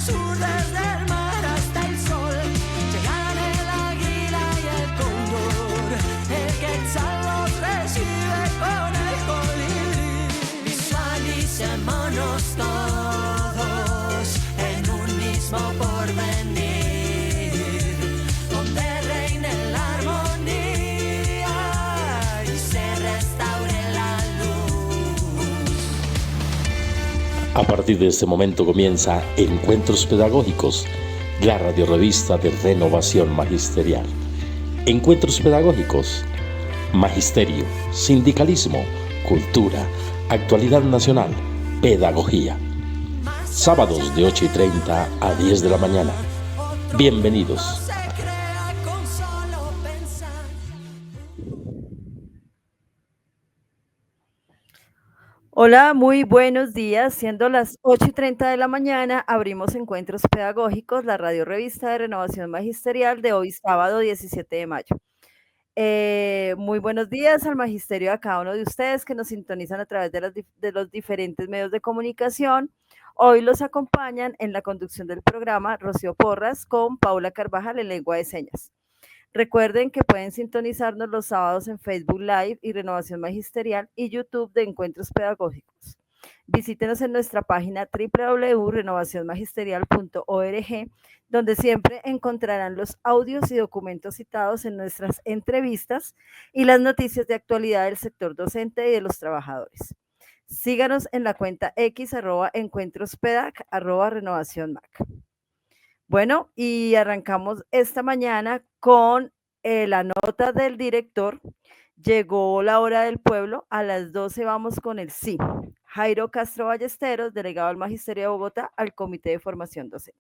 sur, desde el mar hasta el sol, llegan el águila y el cóndor, el quetzal los recibe con el colibrí. Visualicémonos todos en un mismo porvenir, donde reine la armonía y se restaure la luz. A partir de este momento comienza Encuentros Pedagógicos, la radiorrevista de Renovación Magisterial. Encuentros Pedagógicos, magisterio, sindicalismo, cultura, actualidad nacional, pedagogía. Sábados de 8:30 a 10 de la mañana. Bienvenidos. Hola, muy buenos días. Siendo las 8:30 de la mañana, abrimos Encuentros Pedagógicos, la radio revista de Renovación Magisterial de hoy, sábado 17 de mayo. Muy buenos días al magisterio de cada uno de ustedes que nos sintonizan a través de los diferentes medios de comunicación. Hoy los acompañan en la conducción del programa Rocío Porras con Paula Carvajal en lengua de señas. Recuerden que pueden sintonizarnos los sábados en Facebook Live y Renovación Magisterial y YouTube de Encuentros Pedagógicos. Visítenos en nuestra página www.renovacionmagisterial.org, donde siempre encontrarán los audios y documentos citados en nuestras entrevistas y las noticias de actualidad del sector docente y de los trabajadores. Síganos en la cuenta X @encuentrospedac @renovacionmac. Bueno, y arrancamos esta mañana con la nota del director. Llegó la hora del pueblo, a las 12 vamos con el sí. Jairo Castro Ballesteros, delegado del Magisterio de Bogotá, al Comité de Formación Docente.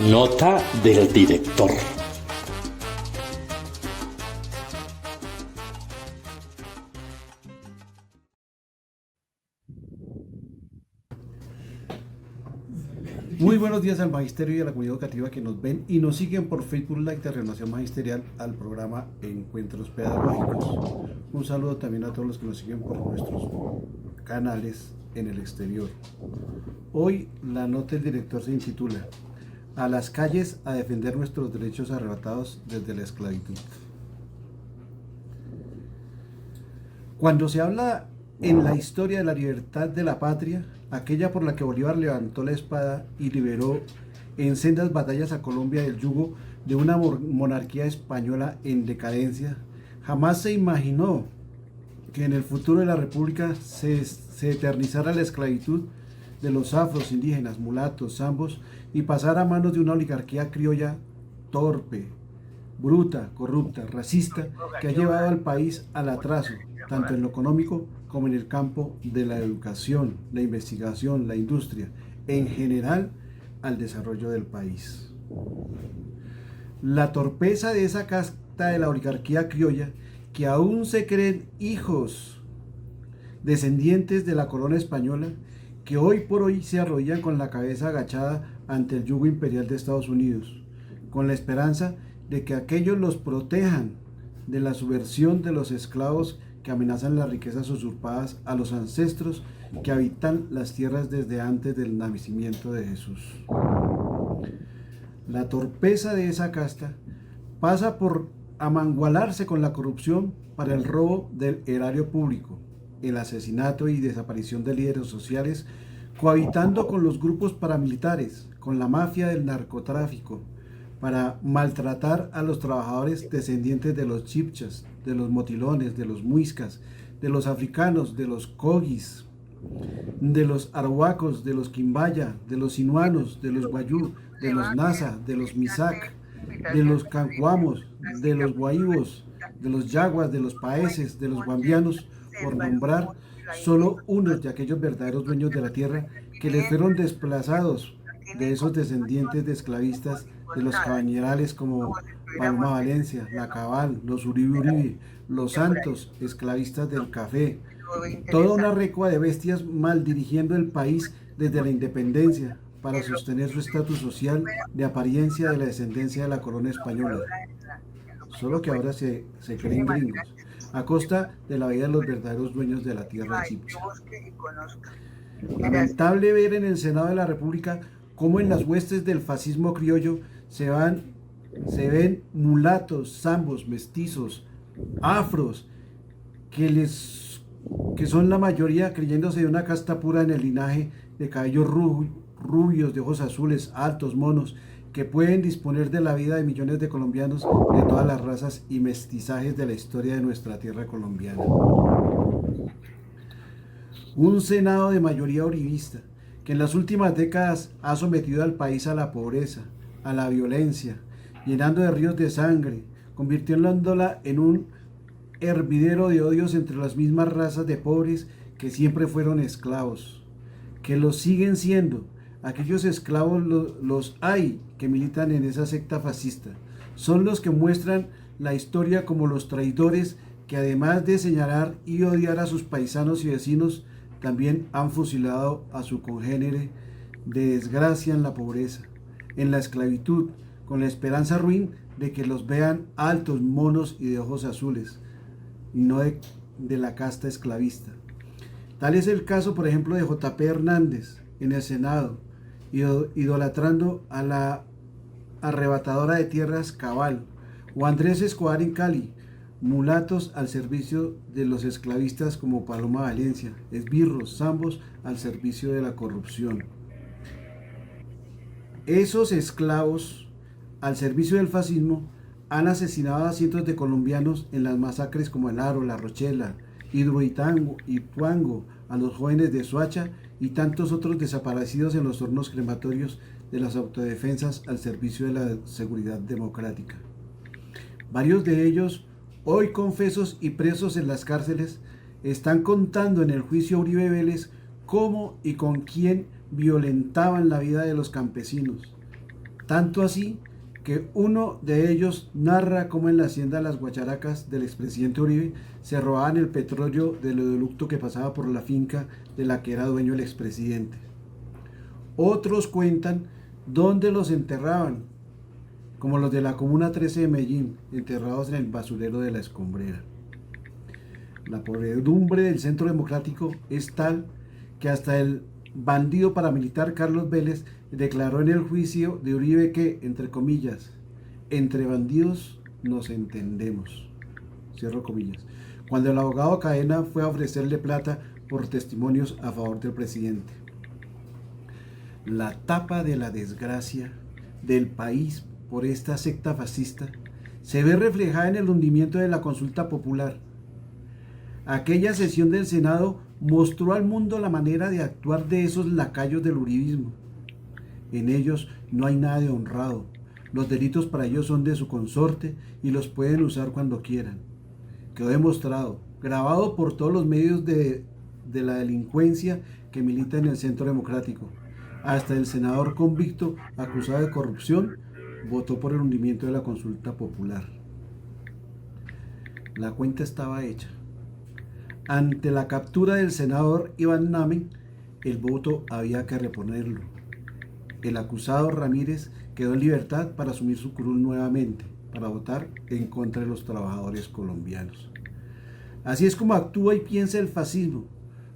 Nota del director. Muy buenos días al magisterio y a la comunidad educativa que nos ven y nos siguen por Facebook Live de Renovación Magisterial al programa Encuentros Pedagógicos. Un saludo también a todos los que nos siguen por nuestros canales en el exterior. Hoy la nota del director se intitula "A las calles a defender nuestros derechos arrebatados desde la esclavitud". Cuando se habla en la historia de la libertad de la patria, aquella por la que Bolívar levantó la espada y liberó en sendas batallas a Colombia del yugo de una monarquía española en decadencia, jamás se imaginó que en el futuro de la República se eternizara la esclavitud de los afros, indígenas, mulatos, zambos y pasara a manos de una oligarquía criolla torpe, bruta, corrupta, racista, que ha llevado al país al atraso, tanto en lo económico como en el campo de la educación, la investigación, la industria, en general al desarrollo del país. La torpeza de esa casta de la oligarquía criolla, que aún se creen hijos descendientes de la corona española, que hoy por hoy se arrodillan con la cabeza agachada ante el yugo imperial de Estados Unidos, con la esperanza de que aquellos los protejan de la subversión de los esclavos que amenazan las riquezas usurpadas a los ancestros que habitan las tierras desde antes del nacimiento de Jesús. La torpeza de esa casta pasa por amangualarse con la corrupción para el robo del erario público, el asesinato y desaparición de líderes sociales, cohabitando con los grupos paramilitares, con la mafia del narcotráfico, para maltratar a los trabajadores descendientes de los chipchas, de los motilones, de los muiscas, de los africanos, de los cogis, de los arhuacos, de los quimbaya, de los sinuanos, de los guayú, de los nasa, de los misac, de los cancuamos, de los guaivos, de los yaguas, de los paeses, de los guambianos, por nombrar solo unos de aquellos verdaderos dueños de la tierra que les fueron desplazados de esos descendientes de esclavistas de los cabañerales como Palma Valencia, La Cabal, los Uribe Uribe, los Santos, esclavistas del café, toda una recua de bestias mal dirigiendo el país desde la independencia para sostener su estatus social de apariencia de la descendencia de la corona española. Solo que ahora se creen gringos. a costa de la vida de los verdaderos dueños de la tierra chips. Lamentable ver en el Senado de la República cómo en las huestes del fascismo criollo se ven mulatos, zambos, mestizos, afros, que son la mayoría creyéndose de una casta pura en el linaje de cabellos rubios, de ojos azules, altos, monos, que pueden disponer de la vida de millones de colombianos de todas las razas y mestizajes de la historia de nuestra tierra colombiana. Un Senado de mayoría uribista, que en las últimas décadas ha sometido al país a la pobreza, a la violencia, llenando de ríos de sangre, convirtiéndola en un hervidero de odios entre las mismas razas de pobres que siempre fueron esclavos, que los siguen siendo. Aquellos esclavos los hay que militan en esa secta fascista. Son los que muestran la historia como los traidores que, además de señalar y odiar a sus paisanos y vecinos, también han fusilado a su congénere de desgracia en la pobreza, en la esclavitud, con la esperanza ruin de que los vean altos, monos y de ojos azules, y no de la casta esclavista. Tal es el caso, por ejemplo, de J.P. Hernández en el Senado, idolatrando a la arrebatadora de tierras Cabal, o Andrés Escobar en Cali, mulatos al servicio de los esclavistas como Paloma Valencia, esbirros, zambos al servicio de la corrupción. Esos esclavos al servicio del fascismo han asesinado a cientos de colombianos en las masacres como El Aro, La Rochela, Hidroituango, a los jóvenes de Soacha y tantos otros desaparecidos en los hornos crematorios de las autodefensas al servicio de la seguridad democrática. Varios de ellos, hoy confesos y presos en las cárceles, están contando en el juicio Uribe Vélez cómo y con quién violentaban la vida de los campesinos. Tanto así que uno de ellos narra cómo en la hacienda Las Guacharacas del expresidente Uribe se robaban el petróleo del oleoducto que pasaba por la finca de la que era dueño el expresidente. Otros cuentan dónde los enterraban, como los de la Comuna 13 de Medellín, enterrados en el basurero de la Escombrera. La podredumbre del Centro Democrático es tal que hasta el bandido paramilitar Carlos Vélez declaró en el juicio de Uribe que, entre comillas, entre bandidos nos entendemos, cierro comillas, cuando el abogado Cadena fue a ofrecerle plata por testimonios a favor del presidente. La tapa de la desgracia del país por esta secta fascista se ve reflejada en el hundimiento de la consulta popular. Aquella sesión del Senado mostró al mundo la manera de actuar de esos lacayos del uribismo. En ellos no hay nada de honrado. Los delitos para ellos son de su consorte y los pueden usar cuando quieran. Quedó demostrado, grabado por todos los medios de la delincuencia que milita en el Centro Democrático. Hasta el senador convicto acusado de corrupción votó por el hundimiento de la consulta popular. La cuenta estaba hecha. Ante la captura del senador Iván Name, el voto había que reponerlo. El acusado Ramírez quedó en libertad para asumir su curul nuevamente, para votar en contra de los trabajadores colombianos. Así es como actúa y piensa el fascismo.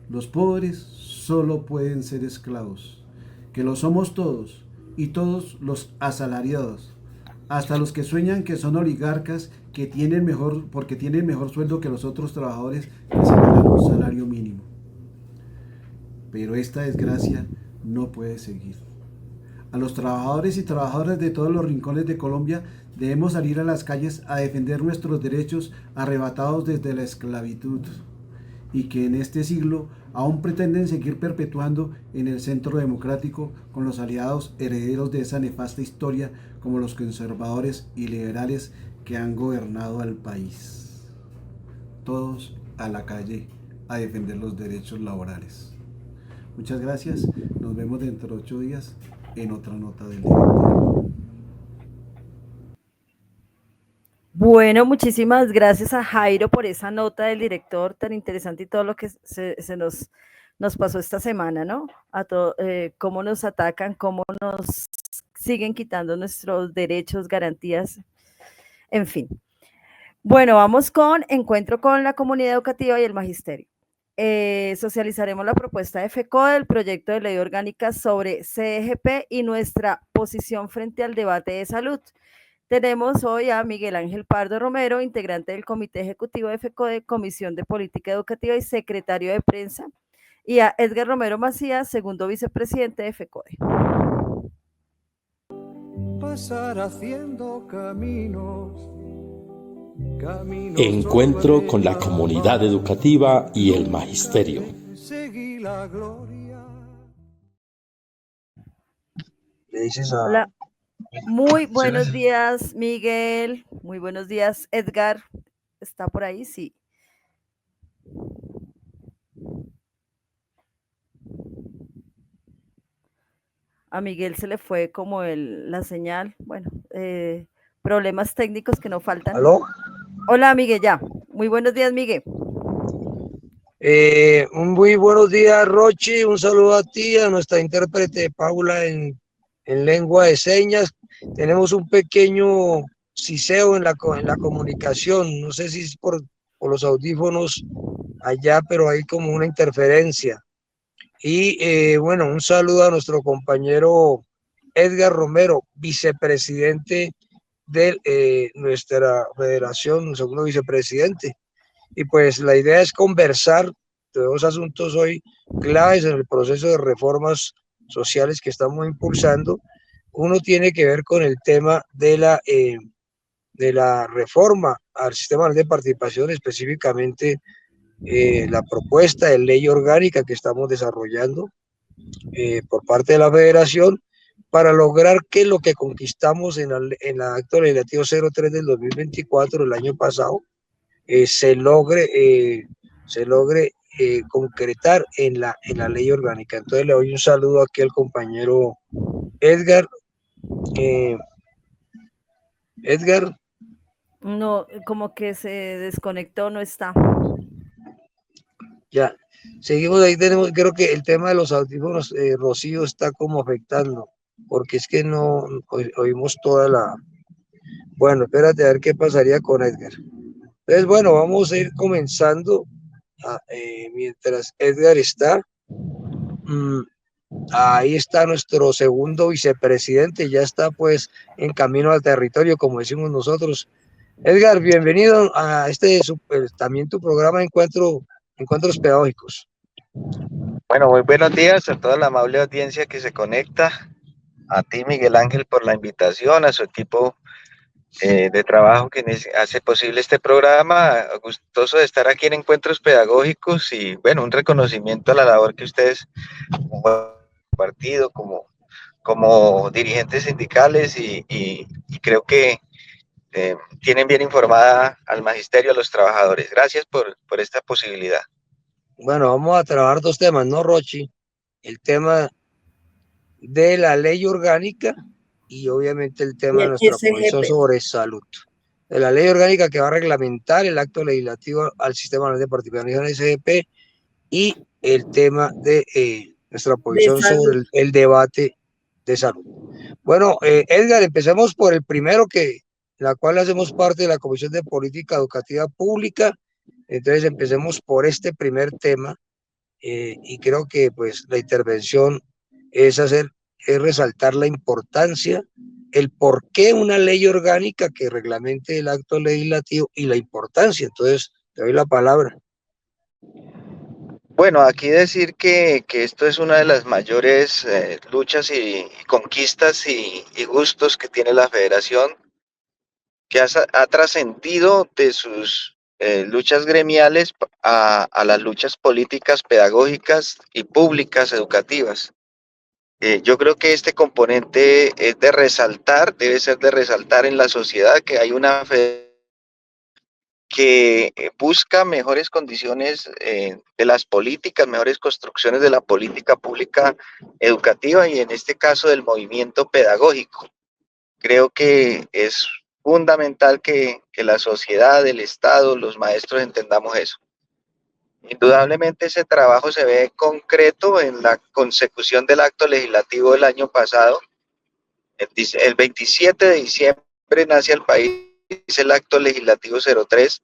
Los pobres solo pueden ser esclavos, que lo somos todos, y todos los asalariados, hasta los que sueñan que son oligarcas porque tienen mejor sueldo que los otros trabajadores que se ganan un salario mínimo. Pero esta desgracia no puede seguir. A los trabajadores y trabajadoras de todos los rincones de Colombia debemos salir a las calles a defender nuestros derechos arrebatados desde la esclavitud y que en este siglo aún pretenden seguir perpetuando en el Centro Democrático con los aliados herederos de esa nefasta historia como los conservadores y liberales que han gobernado al país. Todos a la calle a defender los derechos laborales. Muchas gracias, nos vemos dentro de 8 días en otra nota del director. Bueno, muchísimas gracias a Jairo por esa nota del director tan interesante y todo lo que se nos pasó esta semana, ¿no? Cómo nos atacan, cómo nos siguen quitando nuestros derechos, garantías, en fin. Bueno, vamos con encuentro con la comunidad educativa y el magisterio. Socializaremos la propuesta de FECODE del proyecto de ley orgánica sobre CEGP y nuestra posición frente al debate de salud. Tenemos hoy a Miguel Ángel Pardo Romero, integrante del Comité Ejecutivo de FECODE, Comisión de Política Educativa y secretario de Prensa, y a Edgar Romero Macías, segundo vicepresidente de FECODE. Pasar haciendo caminos. Encuentro con la comunidad educativa y el magisterio. Hola, muy buenos días, Miguel. Muy buenos días, Edgar. ¿Está por ahí? Sí. A Miguel se le fue como la señal. Bueno, problemas técnicos que no faltan. ¿Aló? Hola, Miguel, ya. Muy buenos días, Miguel. Muy buenos días, Rochi. Un saludo a ti, a nuestra intérprete Paula en lengua de señas. Tenemos un pequeño siseo en la comunicación. No sé si es por los audífonos allá, pero hay como una interferencia. Y bueno, un saludo a nuestro compañero Edgar Romero, vicepresidente de nuestra federación, segundo vicepresidente. Y pues la idea es conversar de dos asuntos hoy claves en el proceso de reformas sociales que estamos impulsando. Uno tiene que ver con el tema de la reforma al sistema de participación, específicamente la propuesta de ley orgánica que estamos desarrollando por parte de la federación para lograr que lo que conquistamos en la acto legislativo 03 del 2024, el año pasado, se logre concretar en la ley orgánica. Entonces le doy un saludo aquí al compañero Edgar. Edgar. No, como que se desconectó, no está. Ya, seguimos ahí, creo que el tema de los audífonos, Rocío, está como afectando, porque es que no oímos toda la... Bueno, espérate a ver qué pasaría con Edgar. Entonces, bueno, vamos a ir comenzando mientras Edgar está. Ahí está nuestro segundo vicepresidente, ya está pues en camino al territorio, como decimos nosotros. Edgar, bienvenido a también tu programa Encuentros Pedagógicos. Bueno, muy buenos días a toda la amable audiencia que se conecta, a ti Miguel Ángel por la invitación, a su equipo de trabajo que hace posible este programa, gustoso de estar aquí en Encuentros Pedagógicos y bueno, un reconocimiento a la labor que ustedes como partido, como dirigentes sindicales y creo que tienen bien informada al magisterio, a los trabajadores. Gracias por esta posibilidad. Bueno, vamos a trabajar dos temas, ¿no, Rochi? El tema de la ley orgánica y obviamente el tema de nuestra posición sobre salud. De la ley orgánica que va a reglamentar el acto legislativo al sistema de participación en SGP y el tema de nuestra posición sobre el debate de salud. Bueno, Edgar, empecemos por el primero, la cual hacemos parte de la Comisión de Política Educativa Pública. Entonces empecemos por este primer tema y creo que pues la intervención es resaltar la importancia, el por qué una ley orgánica que reglamente el acto legislativo y la importancia. Entonces te doy la palabra. Bueno, aquí decir que esto es una de las mayores luchas y conquistas y gustos que tiene la federación, que ha trascendido de sus luchas gremiales a las luchas políticas, pedagógicas y públicas educativas. Yo creo que este componente es de resaltar, debe ser de resaltar en la sociedad que hay una federación que busca mejores condiciones de las políticas, mejores construcciones de la política pública educativa y en este caso del movimiento pedagógico. Creo que es fundamental que la sociedad, el Estado, los maestros entendamos eso. Indudablemente ese trabajo se ve concreto en la consecución del acto legislativo del año pasado. El 27 de diciembre nace el país dice el acto legislativo 03,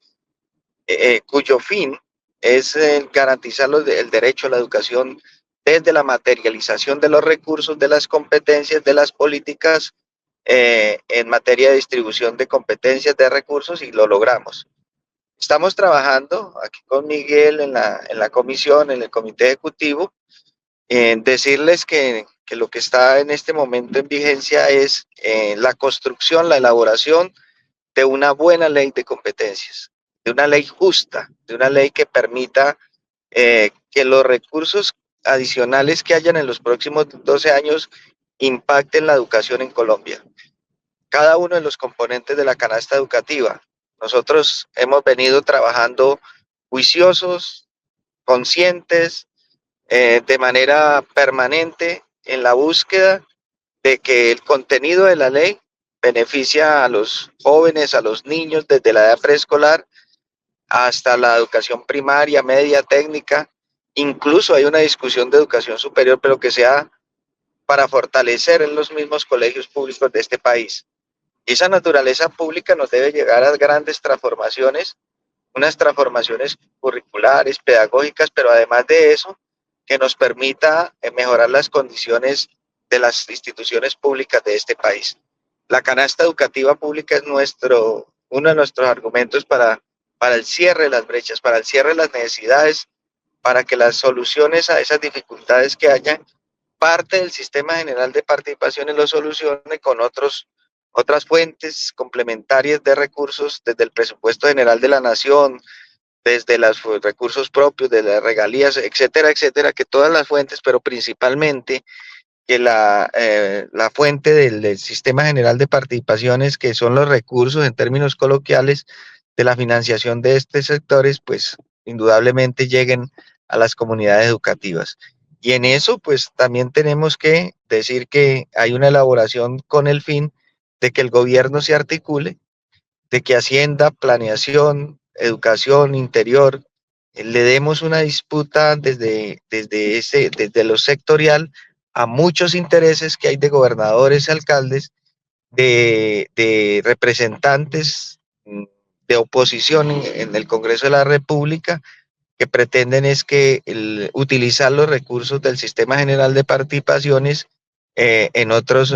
cuyo fin es garantizar el derecho a la educación desde la materialización de los recursos, de las competencias, de las políticas en materia de distribución de competencias, de recursos, y lo logramos. Estamos trabajando aquí con Miguel en la comisión, en el comité ejecutivo, en decirles que lo que está en este momento en vigencia es la construcción, la elaboración de una buena ley de competencias, de una ley justa, de una ley que permita que los recursos adicionales que hayan en los próximos 12 años impacten la educación en Colombia. Cada uno de los componentes de la canasta educativa. Nosotros hemos venido trabajando juiciosos, conscientes, de manera permanente en la búsqueda de que el contenido de la ley beneficia a los jóvenes, a los niños desde la edad preescolar hasta la educación primaria, media, técnica. Incluso hay una discusión de educación superior, pero que sea para fortalecer en los mismos colegios públicos de este país. Y esa naturaleza pública nos debe llegar a grandes transformaciones, unas transformaciones curriculares, pedagógicas, pero además de eso, que nos permita mejorar las condiciones de las instituciones públicas de este país. La canasta educativa pública es uno de nuestros argumentos para el cierre de las brechas, para el cierre de las necesidades, para que las soluciones a esas dificultades que haya, parte del sistema general de participaciones lo solucione con otras fuentes complementarias de recursos, desde el presupuesto general de la nación, desde los recursos propios, de las regalías, etcétera, etcétera, que todas las fuentes, pero principalmente que la fuente del sistema general de participaciones, que son los recursos en términos coloquiales de la financiación de estos sectores, pues indudablemente lleguen a las comunidades educativas. Y en eso, pues también tenemos que decir que hay una elaboración con el fin de que el gobierno se articule, de que Hacienda, Planeación, Educación, Interior, le demos una disputa desde lo sectorial a muchos intereses que hay de gobernadores, alcaldes, de representantes de oposición en el Congreso de la República, que pretenden es que utilizar los recursos del Sistema General de Participaciones en otros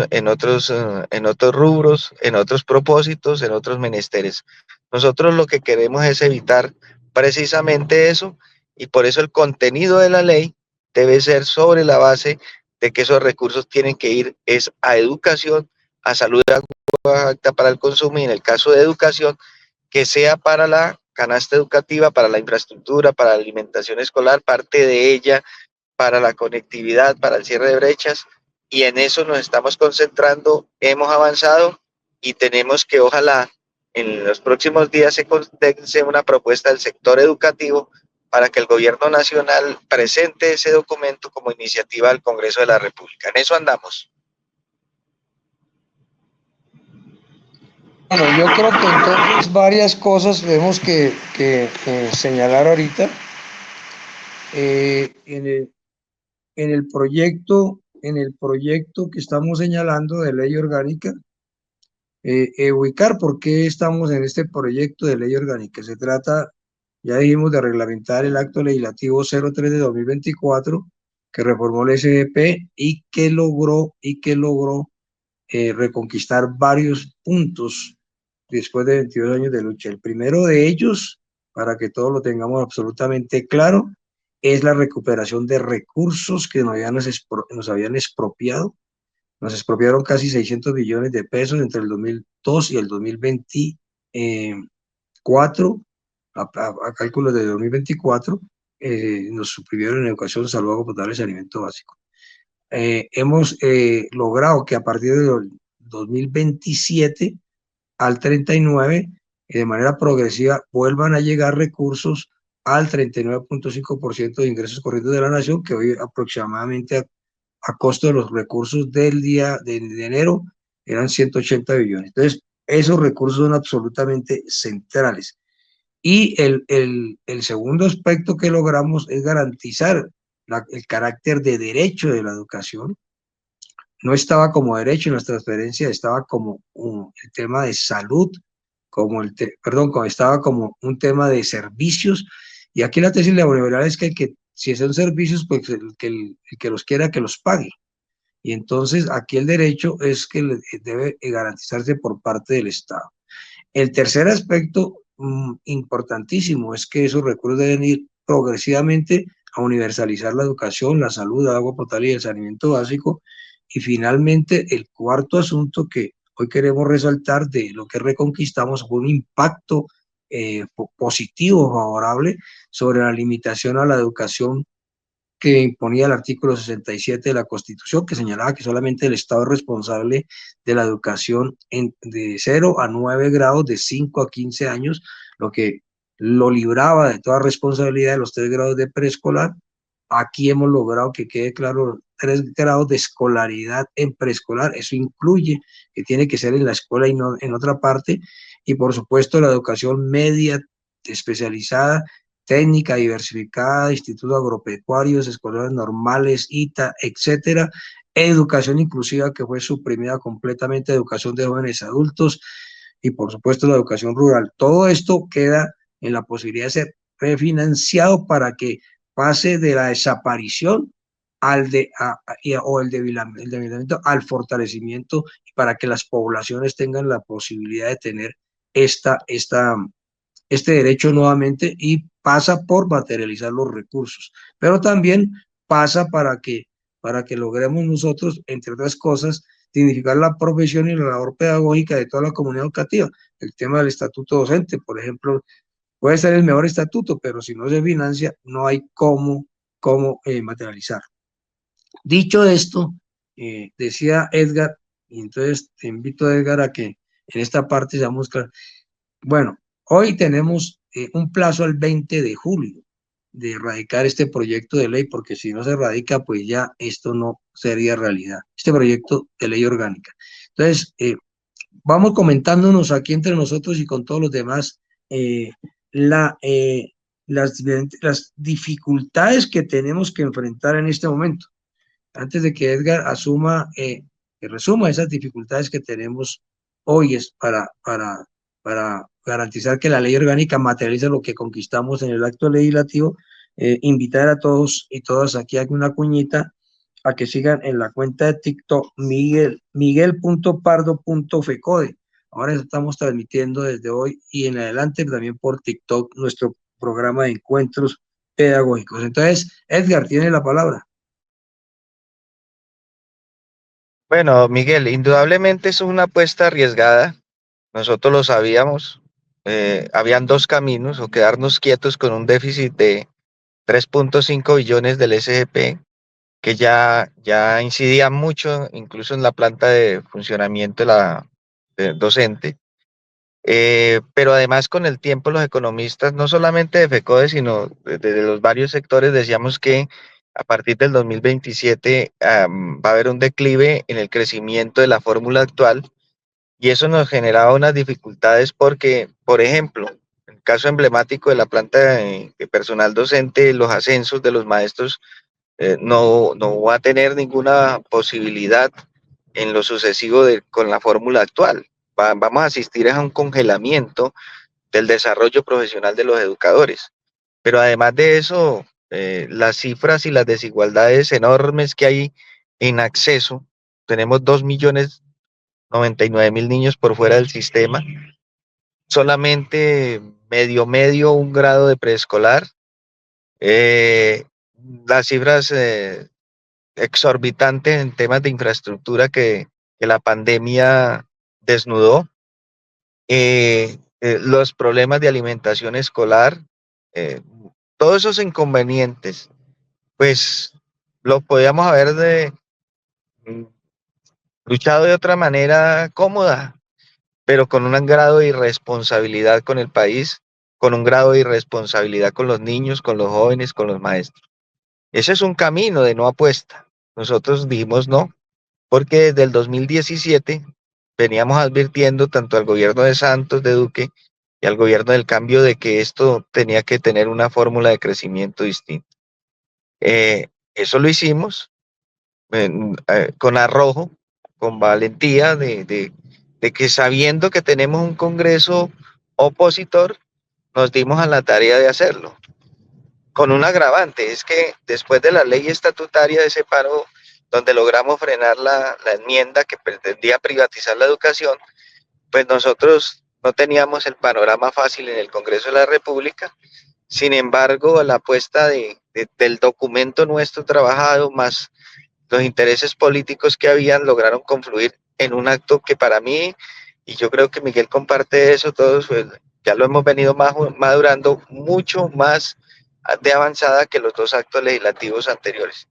rubros, en otros propósitos, en otros menesteres. Nosotros lo que queremos es evitar precisamente eso, y por eso el contenido de la ley debe ser sobre la base de que esos recursos tienen que ir a educación, a salud apta para el consumo, y en el caso de educación, que sea para la canasta educativa, para la infraestructura, para la alimentación escolar, parte de ella, para la conectividad, para el cierre de brechas, y en eso nos estamos concentrando. Hemos avanzado y tenemos que, ojalá, en los próximos días se condense una propuesta del sector educativo para que el gobierno nacional presente ese documento como iniciativa al Congreso de la República. En eso andamos. Bueno, yo creo que entonces varias cosas tenemos que señalar ahorita. En el proyecto que estamos señalando de ley orgánica, ubicar por qué estamos en este proyecto de ley orgánica. Se trata, ya dijimos, de reglamentar el acto legislativo 03 de 2024, que reformó el SDP y que logró reconquistar varios puntos después de 22 años de lucha. El primero de ellos, para que todos lo tengamos absolutamente claro, es la recuperación de recursos que nos habían expropiado. Nos expropiaron casi 600 billones de pesos entre el 2002 y el 2024, a cálculos de 2024, nos suprimieron en educación, salud, agua potable y alimento básico. Hemos logrado que a partir del 2027 al 39, de manera progresiva, vuelvan a llegar recursos al 39.5% de ingresos corrientes de la nación, que hoy aproximadamente a costo de los recursos del día de enero eran 180 billones. Entonces, esos recursos son absolutamente centrales. Y el segundo aspecto que logramos es garantizar el carácter de derecho de la educación. No estaba como derecho en las transferencias, estaba como el tema de salud, como estaba como un tema de servicios, y aquí la tesis neoliberal es que si son servicios, pues el que los quiera que los pague. Y entonces aquí el derecho es que debe garantizarse por parte del Estado. El tercer aspecto importantísimo es que esos recursos deben ir progresivamente a universalizar la educación, la salud, el agua potable y el saneamiento básico. Y finalmente, el cuarto asunto que hoy queremos resaltar de lo que reconquistamos fue un impacto positivo, favorable, sobre la limitación a la educación que imponía el artículo 67 de la Constitución, que señalaba que solamente el Estado es responsable de la educación de 0 a 9 grados, de 5 a 15 años, lo que lo libraba de toda responsabilidad de los 3 grados de preescolar. Aquí hemos logrado que quede claro 3 grados de escolaridad en preescolar. Eso incluye que tiene que ser en la escuela y no en otra parte. Y por supuesto la educación media especializada, técnica diversificada, institutos agropecuarios, escolares normales, ITA, etcétera. Educación inclusiva, que fue suprimida completamente, educación de jóvenes adultos y por supuesto la educación rural. Todo esto queda en la posibilidad de ser refinanciado para que pase de la desaparición o el debilitamiento al fortalecimiento, para que las poblaciones tengan la posibilidad de tener este derecho nuevamente, y pasa por materializar los recursos, pero también pasa para que logremos nosotros, entre otras cosas, dignificar la profesión y la labor pedagógica de toda la comunidad educativa. El tema del estatuto docente, por ejemplo, puede ser el mejor estatuto, pero si no se financia, no hay cómo materializar. Dicho esto, decía Edgar, y entonces te invito, Edgar, a que en esta parte seamos claros. Bueno, hoy tenemos un plazo al 20 de julio de erradicar este proyecto de ley, porque si no se erradica, pues ya esto no sería realidad, este proyecto de ley orgánica. Entonces, vamos comentándonos aquí entre nosotros y con todos los demás las dificultades que tenemos que enfrentar en este momento. Antes de que Edgar que resuma esas dificultades que tenemos hoy, es para garantizar que la ley orgánica materializa lo que conquistamos en el acto legislativo, invitar a todos y todas aquí a una cuñita a que sigan en la cuenta de TikTok miguel.pardo.fecode. Ahora estamos transmitiendo desde hoy y en adelante también por TikTok nuestro programa de encuentros pedagógicos. Entonces, Edgar, tiene la palabra. Bueno, Miguel, indudablemente es una apuesta arriesgada. Nosotros lo sabíamos. Habían dos caminos: o quedarnos quietos con un déficit de 3.5 billones del SGP, que ya incidía mucho, incluso en la planta de funcionamiento de la docente. Pero además, con el tiempo, los economistas, no solamente de FECODE, sino de los varios sectores, decíamos que a partir del 2027 va a haber un declive en el crecimiento de la fórmula actual, y eso nos generaba unas dificultades porque, por ejemplo, en el caso emblemático de la planta de personal docente, los ascensos de los maestros no va a tener ninguna posibilidad en lo sucesivo con la fórmula actual. Vamos a asistir a un congelamiento del desarrollo profesional de los educadores. Pero además de eso, las cifras y las desigualdades enormes que hay en acceso, tenemos 2.099.000 niños por fuera del sistema, solamente medio un grado de preescolar, las cifras exorbitantes en temas de infraestructura que la pandemia desnudó, los problemas de alimentación escolar, eh, todos esos inconvenientes, pues los podíamos haber luchado de otra manera cómoda, pero con un grado de irresponsabilidad con el país, con un grado de irresponsabilidad con los niños, con los jóvenes, con los maestros. Ese es un camino de no apuesta. Nosotros dijimos no, porque desde el 2017 veníamos advirtiendo tanto al gobierno de Santos, de Duque, y al gobierno del cambio, de que esto tenía que tener una fórmula de crecimiento distinta. Eso lo hicimos con arrojo, con valentía, de que, sabiendo que tenemos un Congreso opositor, nos dimos a la tarea de hacerlo. Con un agravante, es que después de la ley estatutaria de ese paro, donde logramos frenar la enmienda que pretendía privatizar la educación, pues nosotros no teníamos el panorama fácil en el Congreso de la República. Sin embargo, la apuesta del documento nuestro trabajado, más los intereses políticos que habían, lograron confluir en un acto que para mí, y yo creo que Miguel comparte eso, todos pues, ya lo hemos venido madurando mucho más de avanzada que los dos actos legislativos anteriores.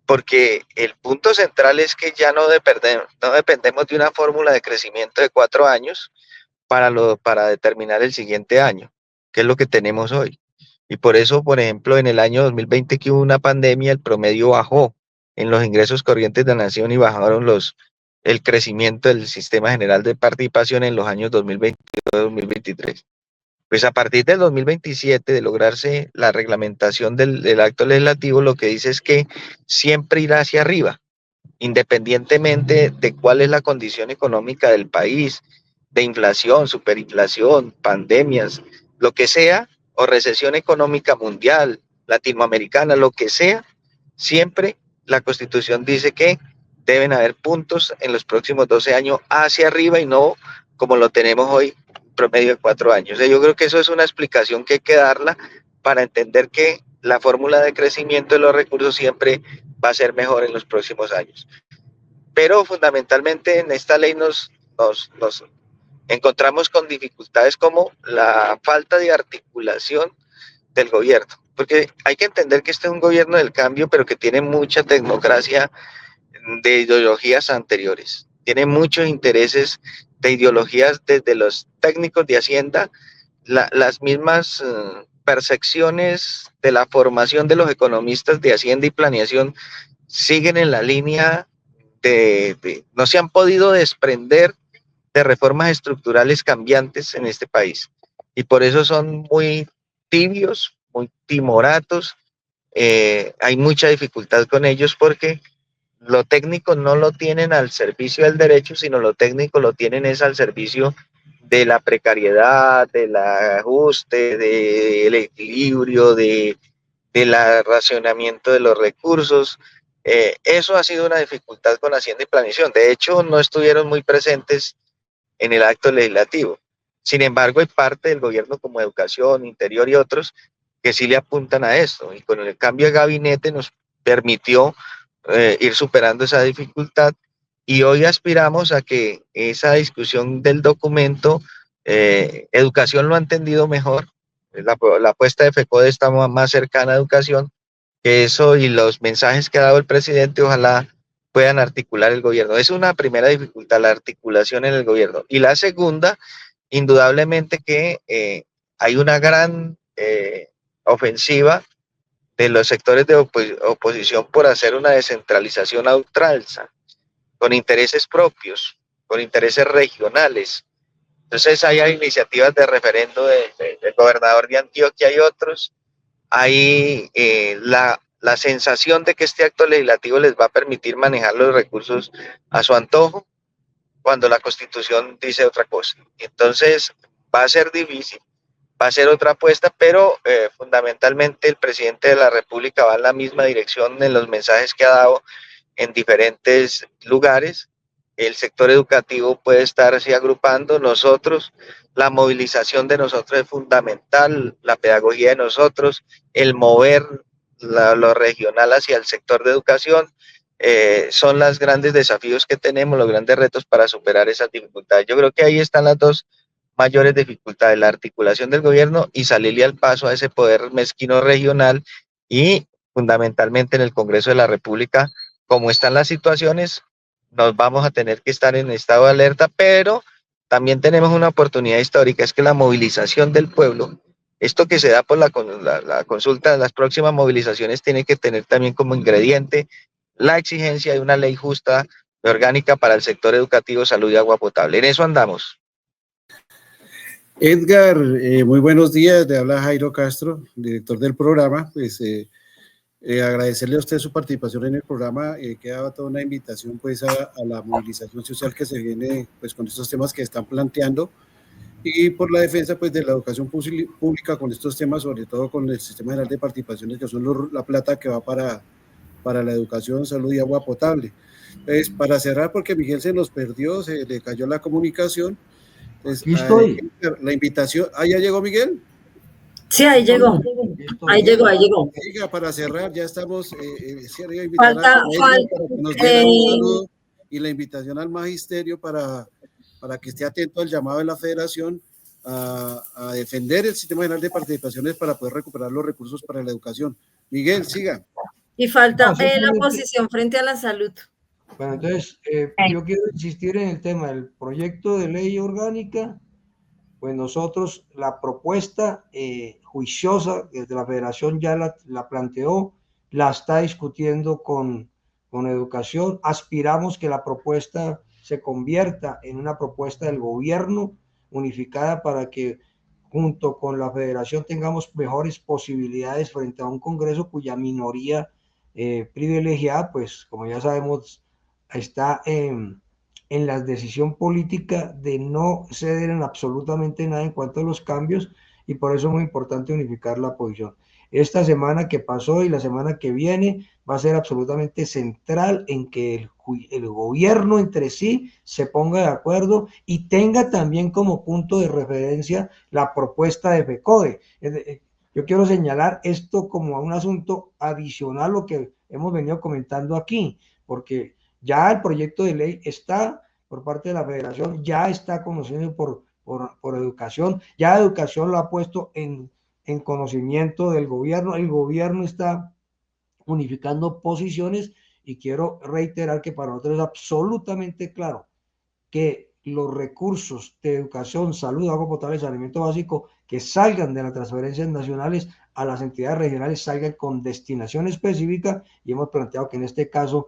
Porque el punto central es que ya no dependemos de una fórmula de crecimiento de 4 años para determinar el siguiente año, que es lo que tenemos hoy. Y por eso, por ejemplo, en el año 2020 que hubo una pandemia, el promedio bajó en los ingresos corrientes de la nación y bajaron el crecimiento del sistema general de participación en los años 2022-2023. Pues a partir del 2027, de lograrse la reglamentación del acto legislativo, lo que dice es que siempre irá hacia arriba, independientemente de cuál es la condición económica del país, de inflación, superinflación, pandemias, lo que sea, o recesión económica mundial, latinoamericana, lo que sea, siempre la Constitución dice que deben haber puntos en los próximos 12 años hacia arriba y no como lo tenemos hoy, promedio de 4 años. Yo creo que eso es una explicación que hay que darla para entender que la fórmula de crecimiento de los recursos siempre va a ser mejor en los próximos años. Pero fundamentalmente en esta ley nos encontramos con dificultades como la falta de articulación del gobierno, porque hay que entender que este es un gobierno del cambio, pero que tiene mucha tecnocracia de ideologías anteriores, tiene muchos intereses de ideologías desde los técnicos de Hacienda, las mismas percepciones de la formación de los economistas de Hacienda y Planeación siguen en la línea no se han podido desprender de reformas estructurales cambiantes en este país y por eso son muy tibios, muy timoratos, hay mucha dificultad con ellos porque lo técnico no lo tienen al servicio del derecho, sino lo técnico lo tienen es al servicio de la precariedad, del ajuste, del equilibrio, del racionamiento de los recursos. Eso ha sido una dificultad con Hacienda y Planeación. De hecho, no estuvieron muy presentes en el acto legislativo. Sin embargo, hay parte del gobierno como Educación, Interior y otros que sí le apuntan a esto. Y con el cambio de gabinete nos permitió ir superando esa dificultad y hoy aspiramos a que esa discusión del documento, Educación lo ha entendido mejor, la apuesta de FECODE está más cercana a Educación, que eso y los mensajes que ha dado el presidente ojalá puedan articular el gobierno. Es una primera dificultad, la articulación en el gobierno. Y la segunda, indudablemente que hay una gran ofensiva de los sectores de oposición por hacer una descentralización a ultranza, con intereses propios, con intereses regionales. Entonces hay iniciativas de referendo del gobernador de Antioquia y otros. Hay la sensación de que este acto legislativo les va a permitir manejar los recursos a su antojo, cuando la Constitución dice otra cosa. Entonces va a ser difícil. Va a ser otra apuesta, pero fundamentalmente el presidente de la República va en la misma dirección en los mensajes que ha dado en diferentes lugares. El sector educativo puede estarse agrupando, nosotros, la movilización de nosotros es fundamental, la pedagogía de nosotros, el mover lo regional hacia el sector de educación, son los grandes desafíos que tenemos, los grandes retos para superar esas dificultades. Yo creo que ahí están las dos mayores dificultades, la articulación del gobierno y salirle al paso a ese poder mezquino regional y fundamentalmente en el Congreso de la República, como están las situaciones, nos vamos a tener que estar en estado de alerta, pero también tenemos una oportunidad histórica, es que la movilización del pueblo, esto que se da por la consulta, las próximas movilizaciones tiene que tener también como ingrediente la exigencia de una ley justa y orgánica para el sector educativo, salud y agua potable. En eso andamos. Edgar, muy buenos días, le habla Jairo Castro, director del programa. Pues agradecerle a usted su participación en el programa, queda toda una invitación pues a la movilización social que se viene pues con estos temas que están planteando. y por la defensa pues, de la educación pública con estos temas, sobre todo con el Sistema General de Participaciones, que son la plata que va para la educación, salud y agua potable. Entonces, para cerrar, porque Miguel se nos perdió, se le cayó la comunicación, entonces, Aquí estoy. la invitación, ¿ya llegó Miguel? Sí, ahí llegó. Ahí llegó. Oiga, para cerrar, ya estamos, quería invitar Falta, a Edgar para que nos diera un saludo y la invitación al magisterio para que esté atento al llamado de la federación a defender el Sistema General de Participaciones para poder recuperar los recursos para la educación. Miguel, siga. Y falta la posición frente a la salud. Bueno, entonces, yo quiero insistir en el tema del proyecto de ley orgánica. Pues nosotros la propuesta juiciosa desde la federación ya la planteó, la está discutiendo con educación. Aspiramos que la propuesta se convierta en una propuesta del gobierno unificada para que junto con la federación tengamos mejores posibilidades frente a un Congreso cuya minoría privilegiada, pues como ya sabemos, está en la decisión política de no ceder en absolutamente nada en cuanto a los cambios, y por eso es muy importante unificar la posición. Esta semana que pasó y la semana que viene va a ser absolutamente central en que el gobierno entre sí se ponga de acuerdo y tenga también como punto de referencia la propuesta de FECODE. Yo quiero señalar esto como un asunto adicional a lo que hemos venido comentando aquí, porque ya el proyecto de ley está por parte de la federación, ya está conocido por educación, ya educación lo ha puesto en conocimiento del gobierno, el gobierno está unificando posiciones, y quiero reiterar que para nosotros es absolutamente claro que los recursos de educación, salud, agua potable y saneamiento básico que salgan de las transferencias nacionales a las entidades regionales salgan con destinación específica, y hemos planteado que en este caso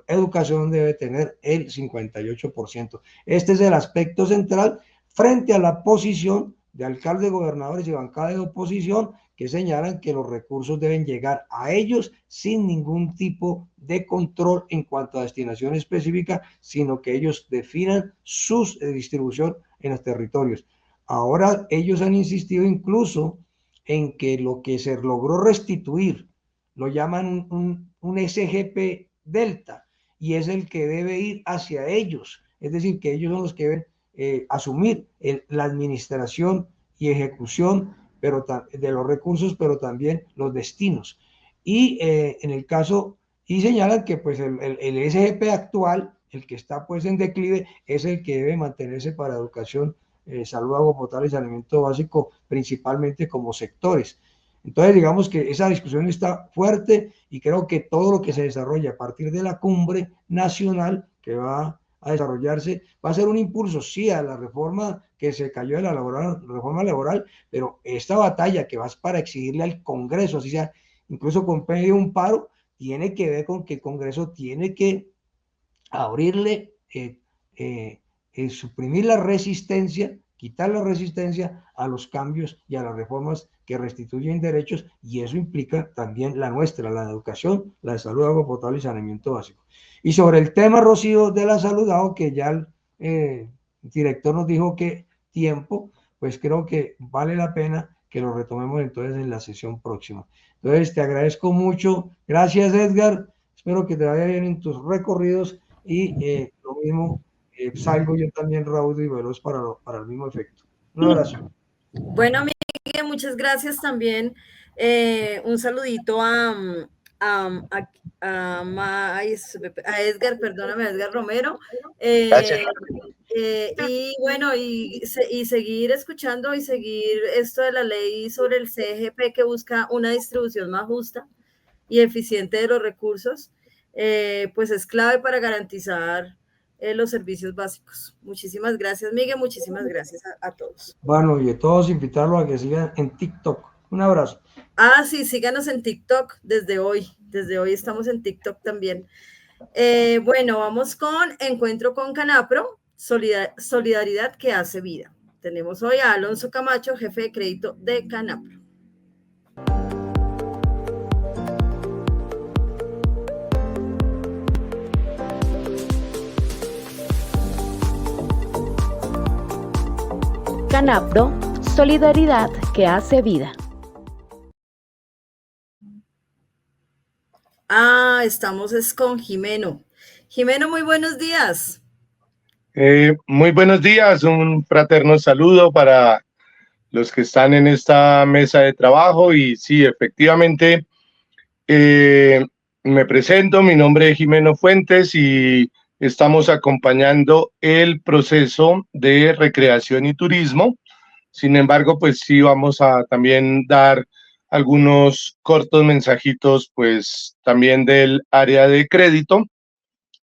educación debe tener el 58%. Este es el aspecto central frente a la posición de alcaldes, gobernadores y bancada de oposición que señalan que los recursos deben llegar a ellos sin ningún tipo de control en cuanto a destinación específica, sino que ellos definan su distribución en los territorios. Ahora ellos han insistido incluso en que lo que se logró restituir lo llaman un SGP Delta, y es el que debe ir hacia ellos, es decir, que ellos son los que deben asumir la administración y ejecución de los recursos, pero también los destinos. Y en el caso, y señalan que pues el SGP actual, el que está pues en declive, es el que debe mantenerse para educación, salud, agua potable y saneamiento básico, principalmente como sectores. Entonces, digamos que esa discusión está fuerte, y creo que todo lo que se desarrolla a partir de la cumbre nacional que va a desarrollarse va a ser un impulso, sí, a la reforma que se cayó de la reforma laboral, pero esta batalla que va para exigirle al Congreso, así sea, incluso con medio de un paro, tiene que ver con que el Congreso tiene que abrirle, suprimir la resistencia, quitar la resistencia a los cambios y a las reformas que restituyen derechos, y eso implica también la nuestra, la de educación, la de salud, agua potable y saneamiento básico. Y sobre el tema, Rocío, de la salud, dado que ya el director nos dijo que tiempo, pues creo que vale la pena que lo retomemos entonces en la sesión próxima. Entonces, te agradezco mucho. Gracias, Edgar. Espero que te vaya bien en tus recorridos, y lo mismo, salgo yo también raudo y veloz para el mismo efecto. Un abrazo. Bueno, Miguel, muchas gracias también. Un saludito a Edgar, perdóname, a Edgar Romero. Gracias. Y bueno, y seguir escuchando y seguir esto de la ley sobre el CGP, que busca una distribución más justa y eficiente de los recursos, pues es clave para garantizar los servicios básicos. Muchísimas gracias, Miguel, muchísimas gracias a todos. Bueno, y a todos invitarlos a que sigan en TikTok. Un abrazo. Sí, síganos en TikTok desde hoy estamos en TikTok también. Bueno, vamos con Encuentro con Canapro, solidaridad que hace vida. Tenemos hoy a Alonso Camacho, jefe de crédito de Canapro. Canapro, solidaridad que hace vida. Estamos es con Jimeno. Jimeno, muy buenos días. Muy buenos días, un fraterno saludo para los que están en esta mesa de trabajo y sí, efectivamente, me presento, mi nombre es Jimeno Fuentes y estamos acompañando el proceso de recreación y turismo. Sin embargo, pues sí vamos a también dar algunos cortos mensajitos, pues también del área de crédito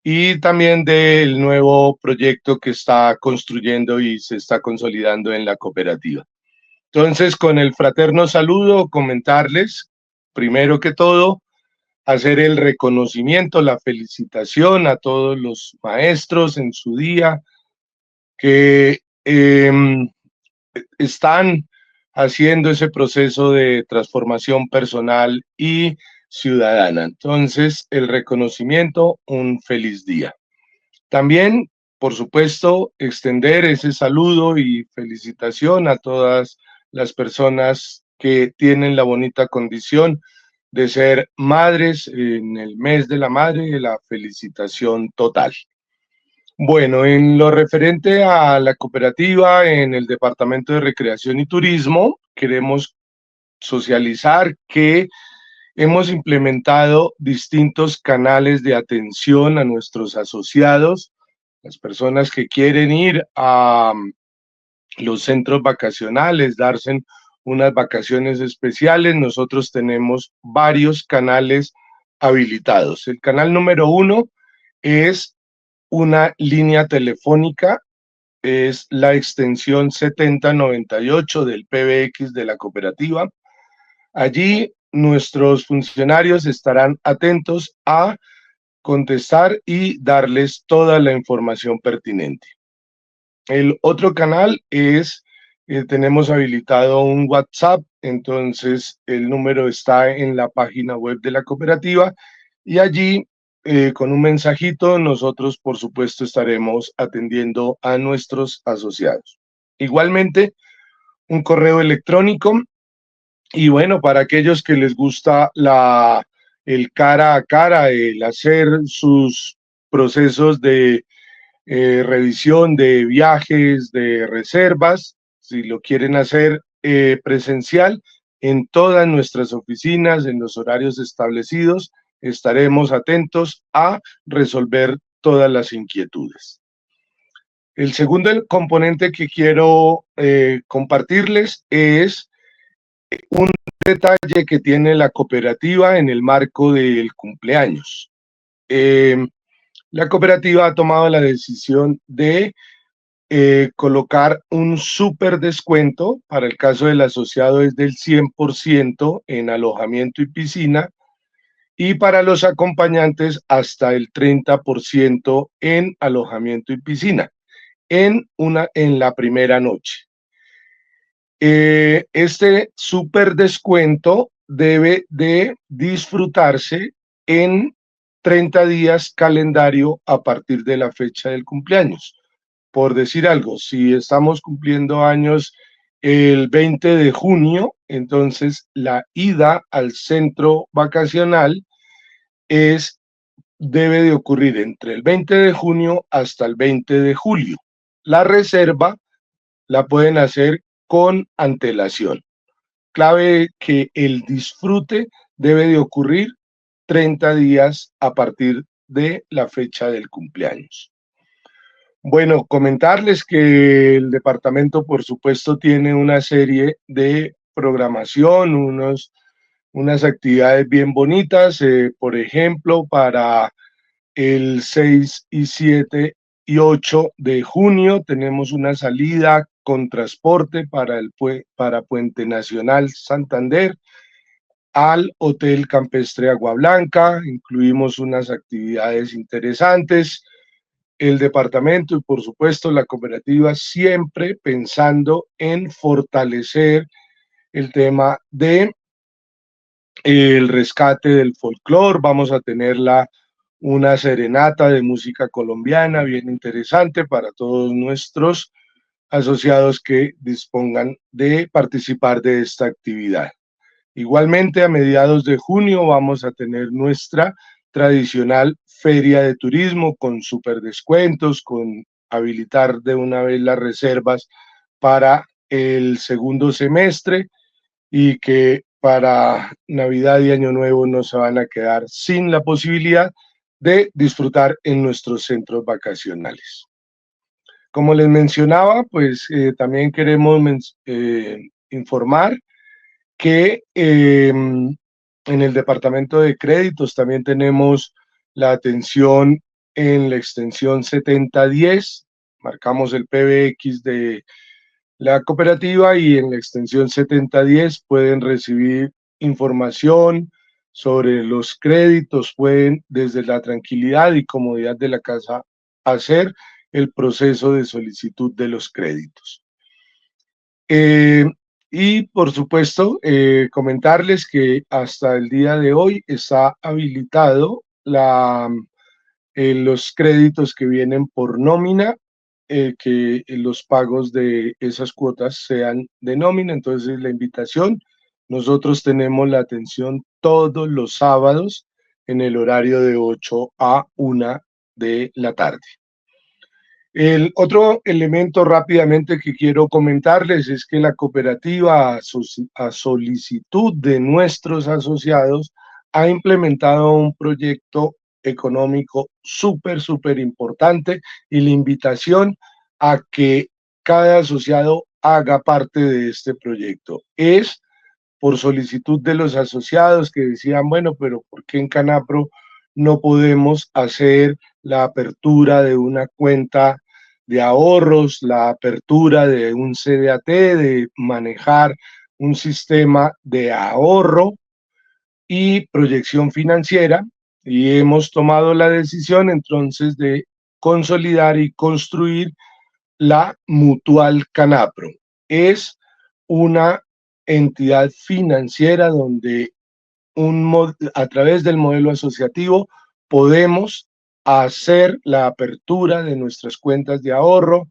y también del nuevo proyecto que está construyendo y se está consolidando en la cooperativa. Entonces, con el fraterno saludo, comentarles, primero que todo, hacer el reconocimiento, la felicitación a todos los maestros en su día que están haciendo ese proceso de transformación personal y ciudadana. Entonces, el reconocimiento, un feliz día. También, por supuesto, extender ese saludo y felicitación a todas las personas que tienen la bonita condición de ser madres en el mes de la madre, la felicitación total. Bueno, en lo referente a la cooperativa en el Departamento de Recreación y Turismo, queremos socializar que hemos implementado distintos canales de atención a nuestros asociados, las personas que quieren ir a los centros vacacionales, darse unas vacaciones especiales. Nosotros tenemos varios canales habilitados. El canal número 1 es una línea telefónica, es la extensión 7098 del PBX de la cooperativa. Allí nuestros funcionarios estarán atentos a contestar y darles toda la información pertinente. El otro canal es, tenemos habilitado un WhatsApp, entonces el número está en la página web de la cooperativa y allí con un mensajito nosotros por supuesto estaremos atendiendo a nuestros asociados. Igualmente un correo electrónico y bueno, para aquellos que les gusta el cara a cara, el hacer sus procesos de revisión de viajes, de reservas, si lo quieren hacer presencial, en todas nuestras oficinas, en los horarios establecidos, estaremos atentos a resolver todas las inquietudes. El segundo componente que quiero compartirles es un detalle que tiene la cooperativa en el marco del cumpleaños. La cooperativa ha tomado la decisión de colocar un súper descuento, para el caso del asociado es del 100% en alojamiento y piscina, y para los acompañantes hasta el 30% en alojamiento y piscina, en la primera noche. Este súper descuento debe de disfrutarse en 30 días calendario a partir de la fecha del cumpleaños. Por decir algo, si estamos cumpliendo años el 20 de junio, entonces la ida al centro vacacional debe de ocurrir entre el 20 de junio hasta el 20 de julio. La reserva la pueden hacer con antelación. Clave que el disfrute debe de ocurrir 30 días a partir de la fecha del cumpleaños. Bueno, comentarles que el departamento, por supuesto, tiene una serie de programación, unas actividades bien bonitas, por ejemplo, para el 6 y 7 y 8 de junio tenemos una salida con transporte para Puente Nacional Santander al Hotel Campestre Agua Blanca. Incluimos unas actividades interesantes. El departamento y por supuesto la cooperativa siempre pensando en fortalecer el tema de el rescate del folclore. Vamos a tener una serenata de música colombiana bien interesante para todos nuestros asociados que dispongan de participar de esta actividad. Igualmente, a mediados de junio vamos a tener nuestra tradicional feria de turismo con super descuentos, con habilitar de una vez las reservas para el segundo semestre y que para Navidad y Año Nuevo no se van a quedar sin la posibilidad de disfrutar en nuestros centros vacacionales. Como les mencionaba, pues también queremos informar que en el departamento de créditos también tenemos la atención en la extensión 7010, marcamos el PBX de la cooperativa y en la extensión 7010 pueden recibir información sobre los créditos, pueden desde la tranquilidad y comodidad de la casa hacer el proceso de solicitud de los créditos. Y por supuesto, comentarles que hasta el día de hoy está habilitado los créditos que vienen por nómina, que los pagos de esas cuotas sean de nómina. Entonces, la invitación, nosotros tenemos la atención todos los sábados en el horario de 8 a 1 de la tarde. El otro elemento rápidamente que quiero comentarles es que la cooperativa, a solicitud de nuestros asociados, ha implementado un proyecto económico súper importante y la invitación a que cada asociado haga parte de este proyecto. Es por solicitud de los asociados que decían, bueno, pero ¿por qué en Canapro no podemos hacer la apertura de una cuenta de ahorros, la apertura de un CDAT, de manejar un sistema de ahorro y proyección financiera? Y hemos tomado la decisión entonces de consolidar y construir la Mutual Canapro. Es una entidad financiera donde a través del modelo asociativo podemos hacer la apertura de nuestras cuentas de ahorro,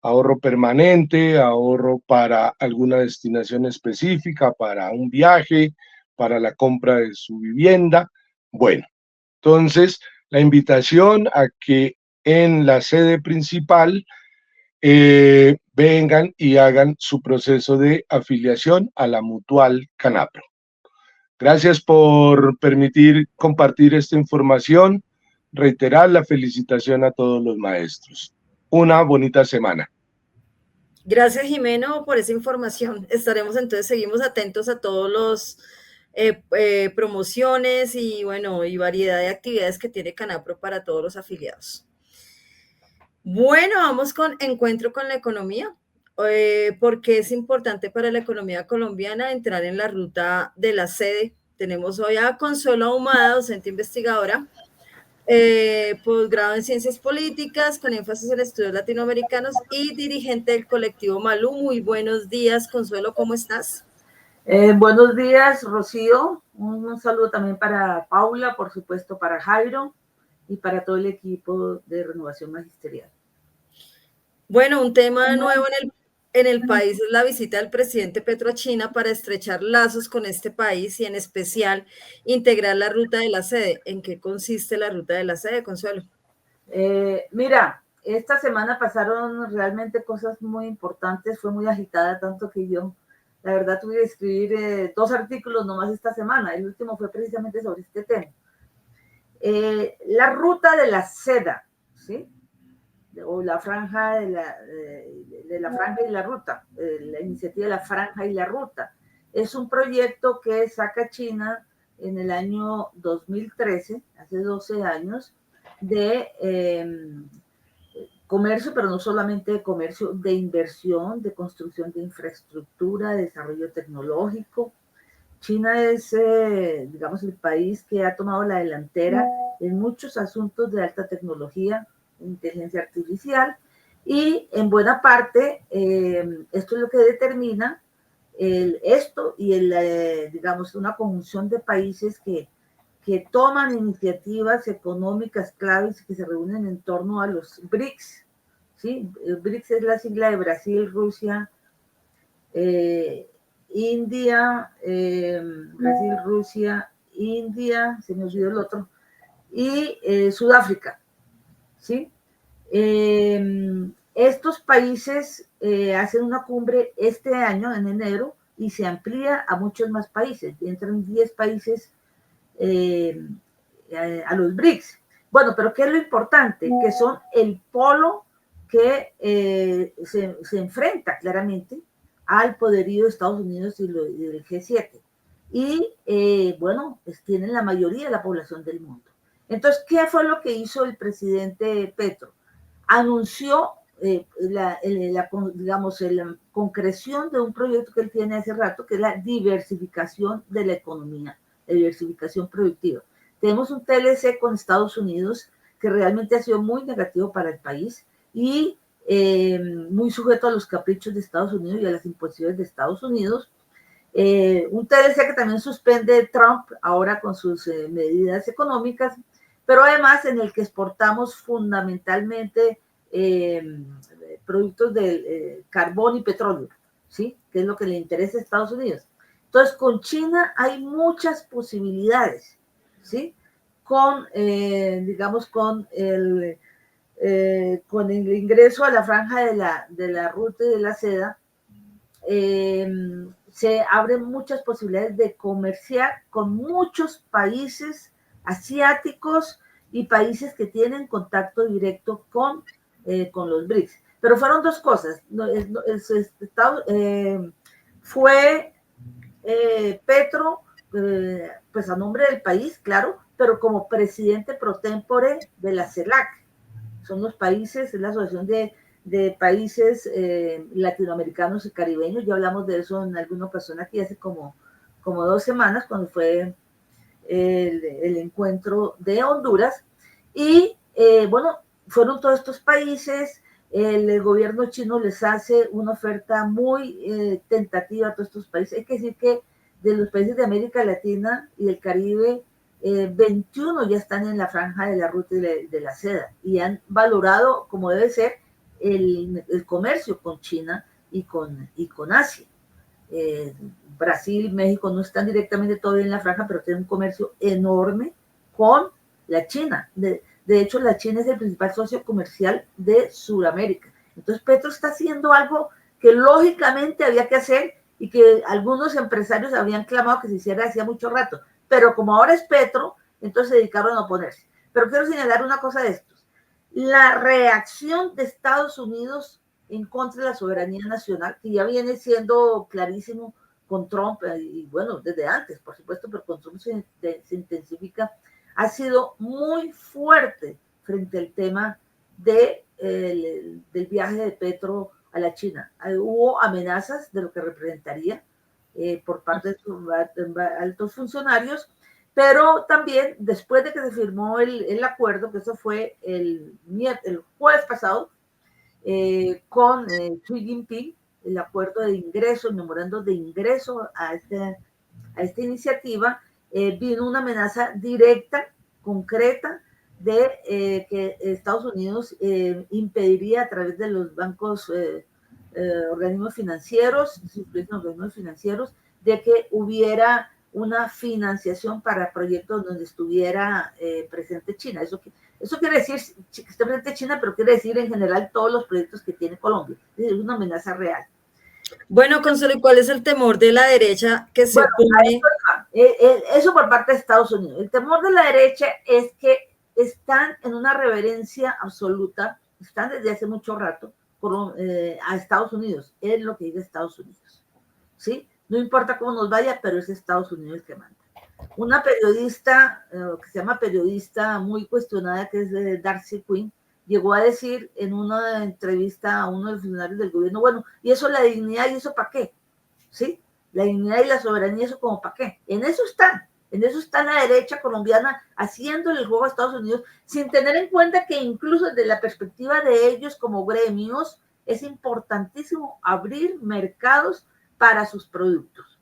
ahorro permanente, ahorro para alguna destinación específica, para un viaje, para la compra de su vivienda. Bueno, entonces la invitación a que en la sede principal vengan y hagan su proceso de afiliación a la Mutual Canapro. Gracias por permitir compartir esta información. Reiterar la felicitación a todos los maestros. Una bonita semana. Gracias, Jimeno, por esa información. Seguimos atentos a todos los promociones y bueno, y variedad de actividades que tiene Canapro para todos los afiliados. Bueno, vamos con Encuentro con la Economía, porque es importante para la economía colombiana entrar en la ruta de la sede. Tenemos hoy a Consuelo Ahumada, docente investigadora, posgrado en Ciencias Políticas, con énfasis en estudios latinoamericanos y dirigente del colectivo Malú. Muy buenos días, Consuelo, ¿cómo estás? Buenos días, Rocío. Un saludo también para Paula, por supuesto para Jairo y para todo el equipo de Renovación Magisterial. Bueno, un tema nuevo en el país es la visita del presidente Petro a China para estrechar lazos con este país y en especial integrar la ruta de la sede. ¿En qué consiste la ruta de la sede, Consuelo? Mira, esta semana pasaron realmente cosas muy importantes, fue muy agitada, tanto que yo, la verdad, tuve que escribir 2 artículos nomás esta semana. El último fue precisamente sobre este tema. La ruta de la seda, ¿sí? O la franja de la franja y la ruta, la iniciativa de la franja y la ruta. Es un proyecto que saca China en el año 2013, hace 12 años, de comercio, pero no solamente de comercio, de inversión, de construcción de infraestructura, de desarrollo tecnológico. China es, digamos, el país que ha tomado la delantera en muchos asuntos de alta tecnología, inteligencia artificial, y en buena parte esto es lo que determina esto y digamos, una conjunción de países que toman iniciativas económicas claves que se reúnen en torno a los BRICS, ¿sí? BRICS es la sigla de Brasil, Rusia, India, Brasil, Rusia, India, se me olvidó el otro, y Sudáfrica, ¿sí? Estos países hacen una cumbre este año, en enero, y se amplía a muchos más países. Entran 10 países a los BRICS. Bueno, pero ¿qué es lo importante? Que son el polo que se enfrenta claramente al poderío de Estados Unidos y del G7. Y bueno, pues tienen la mayoría de la población del mundo. Entonces, ¿qué fue lo que hizo el presidente Petro? Anunció digamos, la concreción de un proyecto que él tiene hace rato, que es la diversificación de la economía, la diversificación productiva. Tenemos un TLC con Estados Unidos que realmente ha sido muy negativo para el país y muy sujeto a los caprichos de Estados Unidos y a las imposiciones de Estados Unidos. Un TLC que también suspende Trump ahora con sus medidas económicas, pero además en el que exportamos fundamentalmente productos de carbón y petróleo, ¿sí? Que es lo que le interesa a Estados Unidos. Entonces, con China hay muchas posibilidades, ¿sí? Digamos, con el ingreso a la franja de la ruta y de la seda, se abren muchas posibilidades de comerciar con muchos países asiáticos y países que tienen contacto directo con los BRICS. Pero fueron dos cosas. Fue Petro, pues a nombre del país, claro, pero como presidente pro tempore de la CELAC. Son los países, es la asociación de países latinoamericanos y caribeños. Ya hablamos de eso en alguna ocasión aquí hace como 2 semanas, cuando fue el encuentro de Honduras. Y bueno, fueron todos estos países. El gobierno chino les hace una oferta muy tentativa a todos estos países. Hay que decir que de los países de América Latina y del Caribe, 21 ya están en la franja de la ruta de la seda y han valorado como debe ser el comercio con China y con Asia. Brasil y México no están directamente todavía en la franja, pero tienen un comercio enorme con la China. De hecho, la China es el principal socio comercial de Sudamérica. Entonces, Petro está haciendo algo que lógicamente había que hacer y que algunos empresarios habían clamado que se hiciera hacía mucho rato. Pero como ahora es Petro, entonces se dedicaron a oponerse. Pero quiero señalar una cosa de estos. La reacción de Estados Unidos en contra de la soberanía nacional, que ya viene siendo clarísimo con Trump, y bueno, desde antes, por supuesto, pero con Trump se intensifica, ha sido muy fuerte frente al tema del viaje de Petro a la China. Hubo amenazas de lo que representaría por parte de sus altos funcionarios, pero también después de que se firmó el acuerdo, que eso fue el jueves pasado, con Xi Jinping, el acuerdo de ingreso, el memorando de ingreso a esta iniciativa, vino una amenaza directa, concreta, de que Estados Unidos impediría a través de los bancos, organismos financieros, de que hubiera una financiación para proyectos donde estuviera presente China. Eso quiere decir que esté presente China, pero quiere decir en general todos los proyectos que tiene Colombia. Es una amenaza real. Bueno, Consuelo, ¿y cuál es el temor de la derecha que se opone? Eso por parte de Estados Unidos. El temor de la derecha es que están en una reverencia absoluta, están desde hace mucho rato a Estados Unidos. Es lo que dice Estados Unidos, ¿sí? No importa cómo nos vaya, pero es Estados Unidos el que manda. Una periodista, que se llama periodista muy cuestionada, que es Darcy Quinn, llegó a decir en una entrevista a uno de los funcionarios del gobierno, bueno, ¿y eso la dignidad y eso para qué? ¿Sí? La dignidad y la soberanía, ¿eso como para qué? En eso está la derecha colombiana haciéndole el juego a Estados Unidos, sin tener en cuenta que incluso desde la perspectiva de ellos como gremios, es importantísimo abrir mercados para sus productos.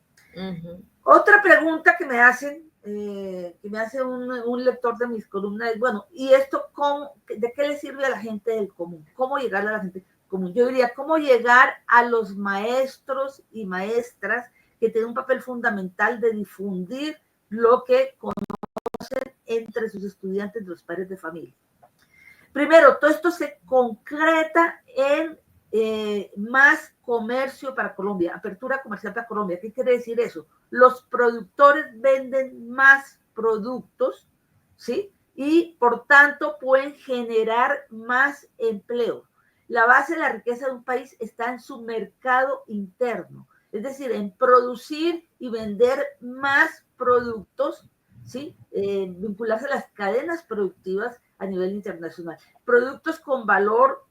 Otra pregunta que me hacen, un lector de mis columnas es, bueno, ¿y esto de qué le sirve a la gente del común? ¿Cómo llegar a la gente común? Yo diría, ¿cómo llegar a los maestros y maestras que tienen un papel fundamental de difundir lo que conocen entre sus estudiantes y los padres de familia? Primero, todo esto se concreta en más comercio para Colombia, apertura comercial para Colombia. ¿Qué quiere decir eso? Los productores venden más productos, ¿sí? Y por tanto pueden generar más empleo. La base de la riqueza de un país está en su mercado interno, es decir, en producir y vender más productos, ¿sí? Vincularse a las cadenas productivas a nivel internacional. Productos con valor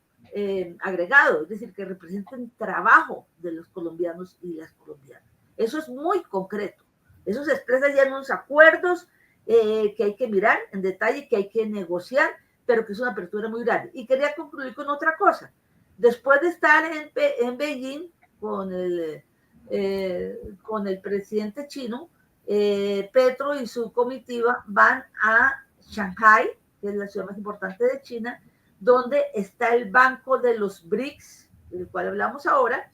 agregado, es decir, que representen trabajo de los colombianos y las colombianas. Eso es muy concreto. Eso se expresa ya en unos acuerdos que hay que mirar en detalle, que hay que negociar, pero que es una apertura muy grande. Y quería concluir con otra cosa. Después de estar en Beijing con el presidente chino, Petro y su comitiva van a Shanghai, que es la ciudad más importante de China, donde está el Banco de los BRICS, del cual hablamos ahora,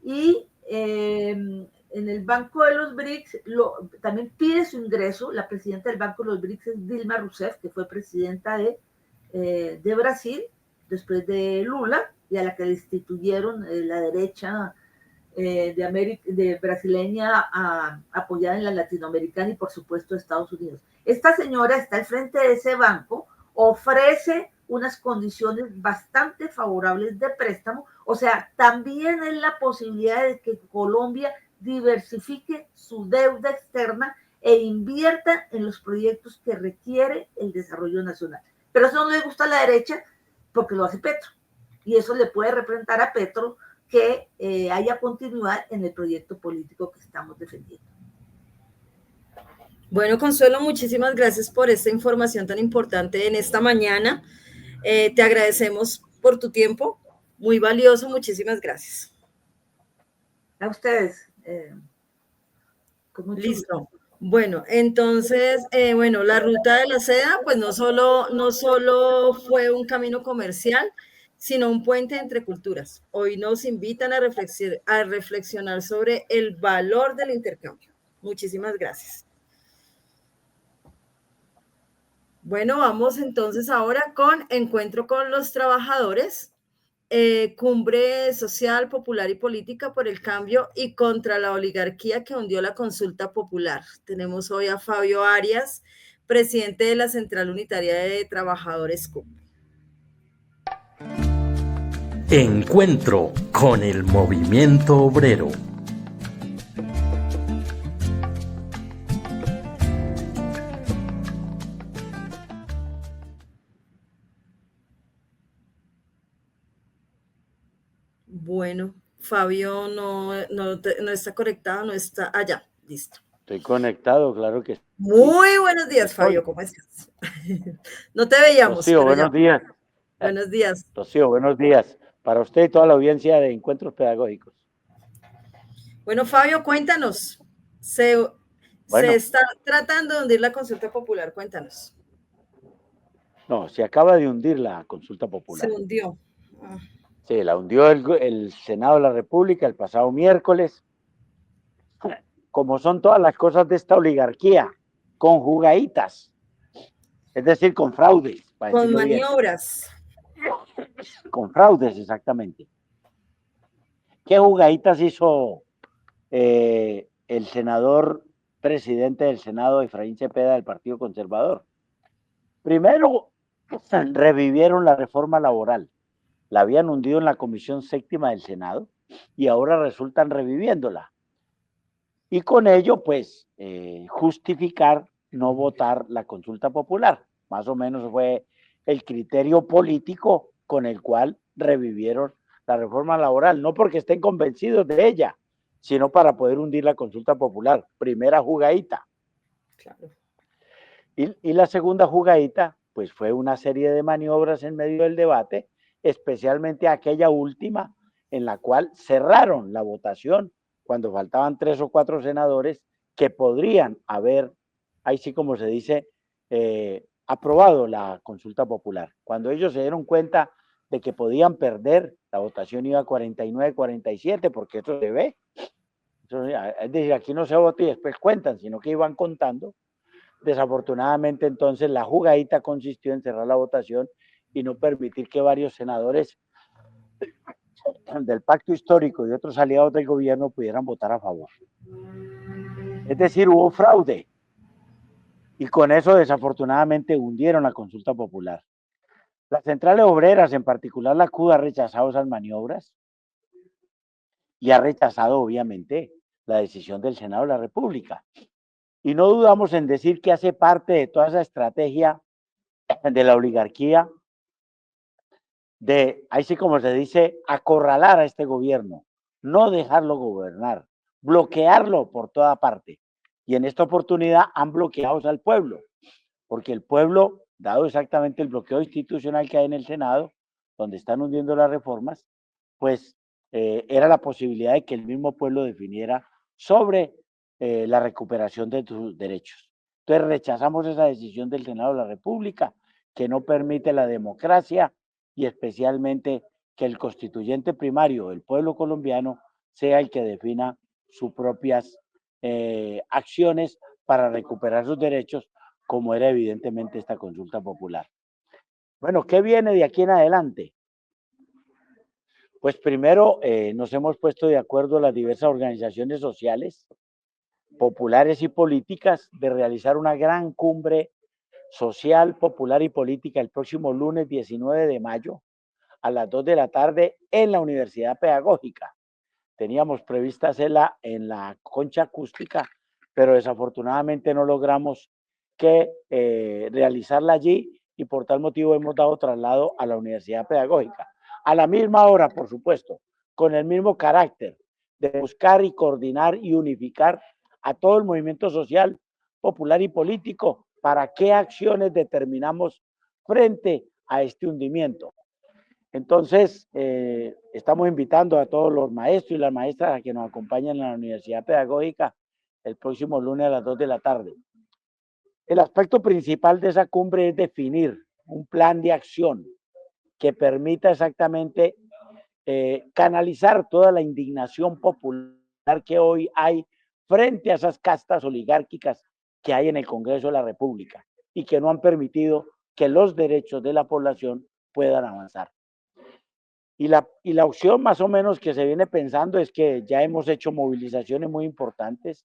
y en el Banco de los BRICS también pide su ingreso. La presidenta del Banco de los BRICS es Dilma Rousseff, que fue presidenta de Brasil después de Lula, y a la que le instituyeron la derecha de brasileña apoyada en la latinoamericana y por supuesto Estados Unidos. Esta señora está al frente de ese banco, ofrece unas condiciones bastante favorables de préstamo, o sea, también es la posibilidad de que Colombia diversifique su deuda externa e invierta en los proyectos que requiere el desarrollo nacional. Pero eso no le gusta a la derecha porque lo hace Petro, y eso le puede representar a Petro que haya continuidad en el proyecto político que estamos defendiendo. Bueno, Consuelo, muchísimas gracias por esta información tan importante en esta mañana. Te agradecemos por tu tiempo, muy valioso, muchísimas gracias. A ustedes. Listo. Bueno, entonces, la ruta de la seda, pues no solo fue un camino comercial, sino un puente entre culturas. Hoy nos invitan a reflexionar sobre el valor del intercambio. Muchísimas gracias. Bueno, vamos entonces ahora con Encuentro con los Trabajadores, Cumbre Social, Popular y Política por el Cambio y contra la oligarquía que hundió la consulta popular. Tenemos hoy a Fabio Arias, presidente de la Central Unitaria de Trabajadores CUP. Encuentro con el movimiento obrero. Bueno, Fabio no está conectado, no está allá. Listo. Estoy conectado, claro que sí. Muy buenos días, Fabio, ¿cómo estás? No te veíamos. Rocío, buenos días. Buenos días. Rocío, buenos días. Para usted y toda la audiencia de Encuentros Pedagógicos. Bueno, Fabio, cuéntanos. Se está tratando de hundir la consulta popular, cuéntanos. No, se acaba de hundir la consulta popular. Se hundió. Sí, la hundió el Senado de la República el pasado miércoles. Como son todas las cosas de esta oligarquía, con jugaditas, es decir, con fraudes. Con maniobras. Con fraudes, exactamente. ¿Qué jugaditas hizo el senador presidente del Senado, Efraín Cepeda, del Partido Conservador? Primero, revivieron la reforma laboral. La habían hundido en la Comisión Séptima del Senado y ahora resultan reviviéndola. Y con ello, pues, justificar no votar la consulta popular. Más o menos fue el criterio político con el cual revivieron la reforma laboral. No porque estén convencidos de ella, sino para poder hundir la consulta popular. Primera jugadita. Claro. Y la segunda jugadita, pues, fue una serie de maniobras en medio del debate, especialmente aquella última en la cual cerraron la votación cuando faltaban 3 o 4 senadores que podrían haber, ahí sí como se dice, aprobado la consulta popular. Cuando ellos se dieron cuenta de que podían perder, la votación iba a 49-47, porque eso se ve. Es decir, aquí no se vota y después cuentan, sino que iban contando. Desafortunadamente, entonces, la jugadita consistió en cerrar la votación y no permitir que varios senadores del pacto histórico y otros aliados del gobierno pudieran votar a favor. Es decir, hubo fraude. Y con eso, desafortunadamente, hundieron la consulta popular. Las centrales obreras, en particular la CUT, ha rechazado esas maniobras y ha rechazado, obviamente, la decisión del Senado de la República. Y no dudamos en decir que hace parte de toda esa estrategia de la oligarquía de, ahí sí como se dice, acorralar a este gobierno, no dejarlo gobernar, bloquearlo por toda parte. Y en esta oportunidad han bloqueado al pueblo, porque el pueblo, dado exactamente el bloqueo institucional que hay en el Senado, donde están hundiendo las reformas, pues era la posibilidad de que el mismo pueblo definiera sobre la recuperación de sus derechos. Entonces rechazamos esa decisión del Senado de la República, que no permite la democracia y especialmente que el constituyente primario, el pueblo colombiano, sea el que defina sus propias acciones para recuperar sus derechos, como era evidentemente esta consulta popular. Bueno, ¿qué viene de aquí en adelante? Pues primero nos hemos puesto de acuerdo las diversas organizaciones sociales, populares y políticas de realizar una gran cumbre social, popular y política el próximo lunes 19 de mayo a las 2 de la tarde en la Universidad Pedagógica. Teníamos prevista hacerla en la concha acústica, pero desafortunadamente no logramos realizarla allí y por tal motivo hemos dado traslado a la Universidad Pedagógica. A la misma hora, por supuesto, con el mismo carácter de buscar y coordinar y unificar a todo el movimiento social, popular y político para qué acciones determinamos frente a este hundimiento. Entonces, estamos invitando a todos los maestros y las maestras a que nos acompañen en la Universidad Pedagógica el próximo lunes a las 2 de la tarde. El aspecto principal de esa cumbre es definir un plan de acción que permita exactamente canalizar toda la indignación popular que hoy hay frente a esas castas oligárquicas que hay en el Congreso de la República y que no han permitido que los derechos de la población puedan avanzar. Y la opción más o menos que se viene pensando es que ya hemos hecho movilizaciones muy importantes,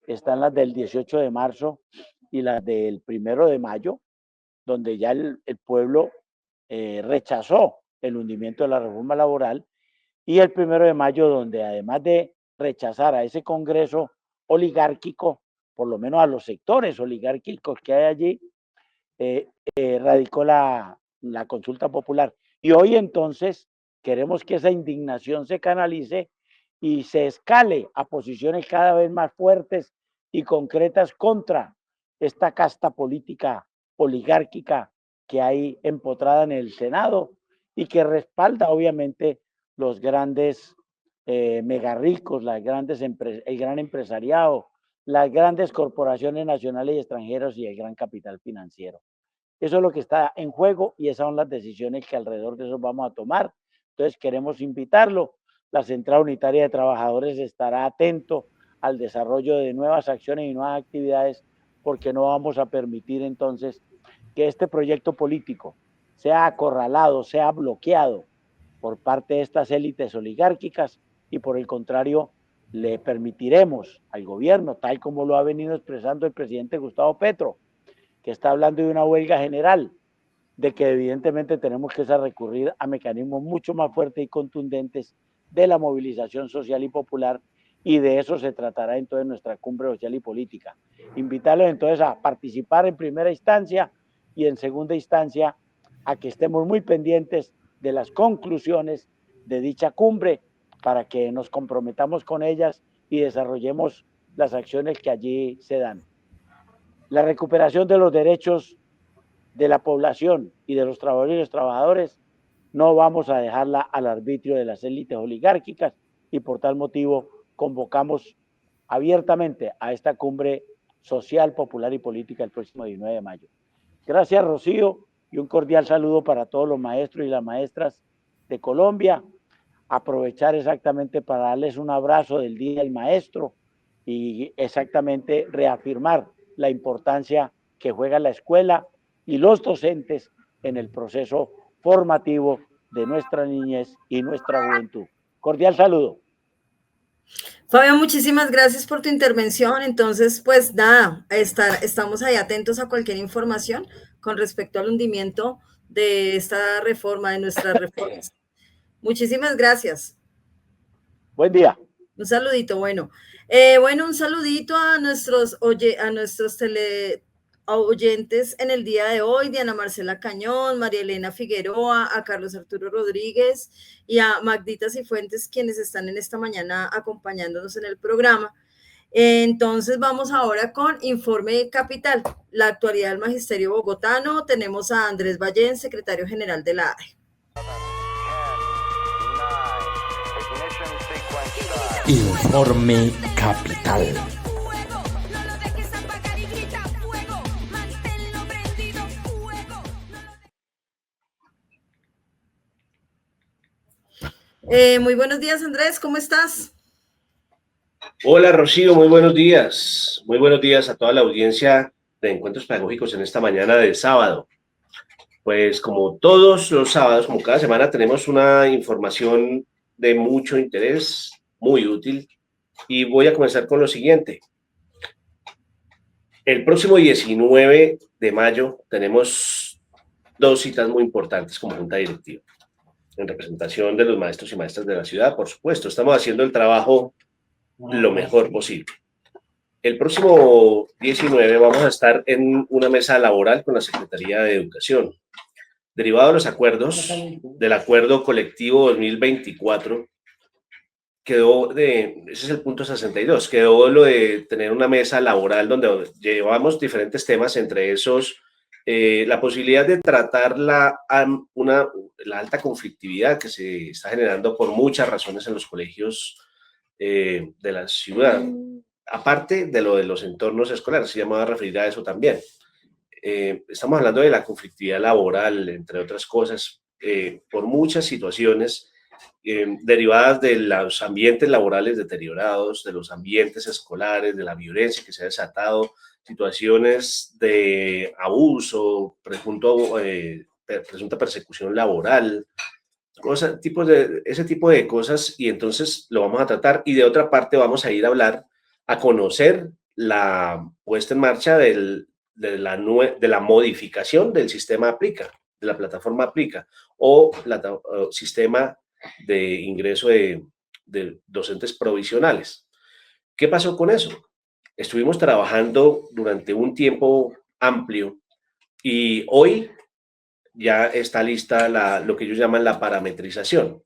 están las del 18 de marzo y las del 1 de mayo, donde ya el pueblo rechazó el hundimiento de la reforma laboral, y el 1 de mayo, donde además de rechazar a ese Congreso oligárquico, por lo menos a los sectores oligárquicos que hay allí, radicó la consulta popular. Y hoy entonces queremos que esa indignación se canalice y se escale a posiciones cada vez más fuertes y concretas contra esta casta política oligárquica que hay empotrada en el Senado y que respalda obviamente los grandes mega ricos, el gran empresariado, las grandes corporaciones nacionales y extranjeras y el gran capital financiero. Eso es lo que está en juego y esas son las decisiones que alrededor de eso vamos a tomar. Entonces queremos invitarlo. La Central Unitaria de Trabajadores estará atento al desarrollo de nuevas acciones y nuevas actividades, porque no vamos a permitir entonces que este proyecto político sea acorralado, sea bloqueado por parte de estas élites oligárquicas, y por el contrario le permitiremos al gobierno, tal como lo ha venido expresando el presidente Gustavo Petro, que está hablando de una huelga general, de que evidentemente tenemos que recurrir a mecanismos mucho más fuertes y contundentes de la movilización social y popular, y de eso se tratará entonces nuestra cumbre social y política. Invitarlos entonces a participar en primera instancia y en segunda instancia a que estemos muy pendientes de las conclusiones de dicha cumbre para que nos comprometamos con ellas y desarrollemos las acciones que allí se dan. La recuperación de los derechos de la población y de los trabajadores y los trabajadores no vamos a dejarla al arbitrio de las élites oligárquicas, y por tal motivo convocamos abiertamente a esta cumbre social, popular y política el próximo 19 de mayo. Gracias, Rocío, y un cordial saludo para todos los maestros y las maestras de Colombia. Aprovechar exactamente para darles un abrazo del Día del Maestro y exactamente reafirmar la importancia que juega la escuela y los docentes en el proceso formativo de nuestra niñez y nuestra juventud. Cordial saludo. Fabio, muchísimas gracias por tu intervención. Entonces, pues nada, estamos ahí atentos a cualquier información con respecto al hundimiento de esta reforma, de nuestras reformas. Muchísimas gracias. Buen día. Un saludito, bueno. Un saludito a nuestros oyentes en el día de hoy, Diana Marcela Cañón, María Elena Figueroa, a Carlos Arturo Rodríguez y a Magdita Cifuentes, quienes están en esta mañana acompañándonos en el programa. Entonces vamos ahora con Informe Capital, la actualidad del Magisterio Bogotano. Tenemos a Andrés Ballén, secretario general de la ADE. Informe Capital. Muy buenos días, Andrés, ¿cómo estás? Hola, Rocío, muy buenos días. Muy buenos días a toda la audiencia de Encuentros Pedagógicos en esta mañana de sábado. Pues como todos los sábados, como cada semana, tenemos una información de mucho interés, muy útil, y voy a comenzar con lo siguiente. El próximo 19 de mayo tenemos dos citas muy importantes como Junta Directiva, en representación de los maestros y maestras de la ciudad, por supuesto. Estamos haciendo el trabajo lo mejor posible. El próximo 19 vamos a estar en una mesa laboral con la Secretaría de Educación. Derivado de los acuerdos, del Acuerdo Colectivo 2024, ese es el punto 62, quedó lo de tener una mesa laboral donde llevamos diferentes temas, entre esos la posibilidad de tratar la alta conflictividad que se está generando por muchas razones en los colegios de la ciudad, aparte de lo de los entornos escolares, se llamaba a referir a eso también. Estamos hablando de la conflictividad laboral, entre otras cosas, por muchas situaciones derivadas de los ambientes laborales deteriorados, de los ambientes escolares, de la violencia que se ha desatado, situaciones de abuso, presunta persecución laboral, ese tipo de cosas, y entonces lo vamos a tratar. Y de otra parte vamos a ir a conocer la puesta en marcha de la modificación del sistema Aplica, de la plataforma Aplica, o sistema de ingreso de docentes provisionales. ¿Qué pasó con eso? Estuvimos trabajando durante un tiempo amplio y hoy ya está lista lo que ellos llaman la parametrización.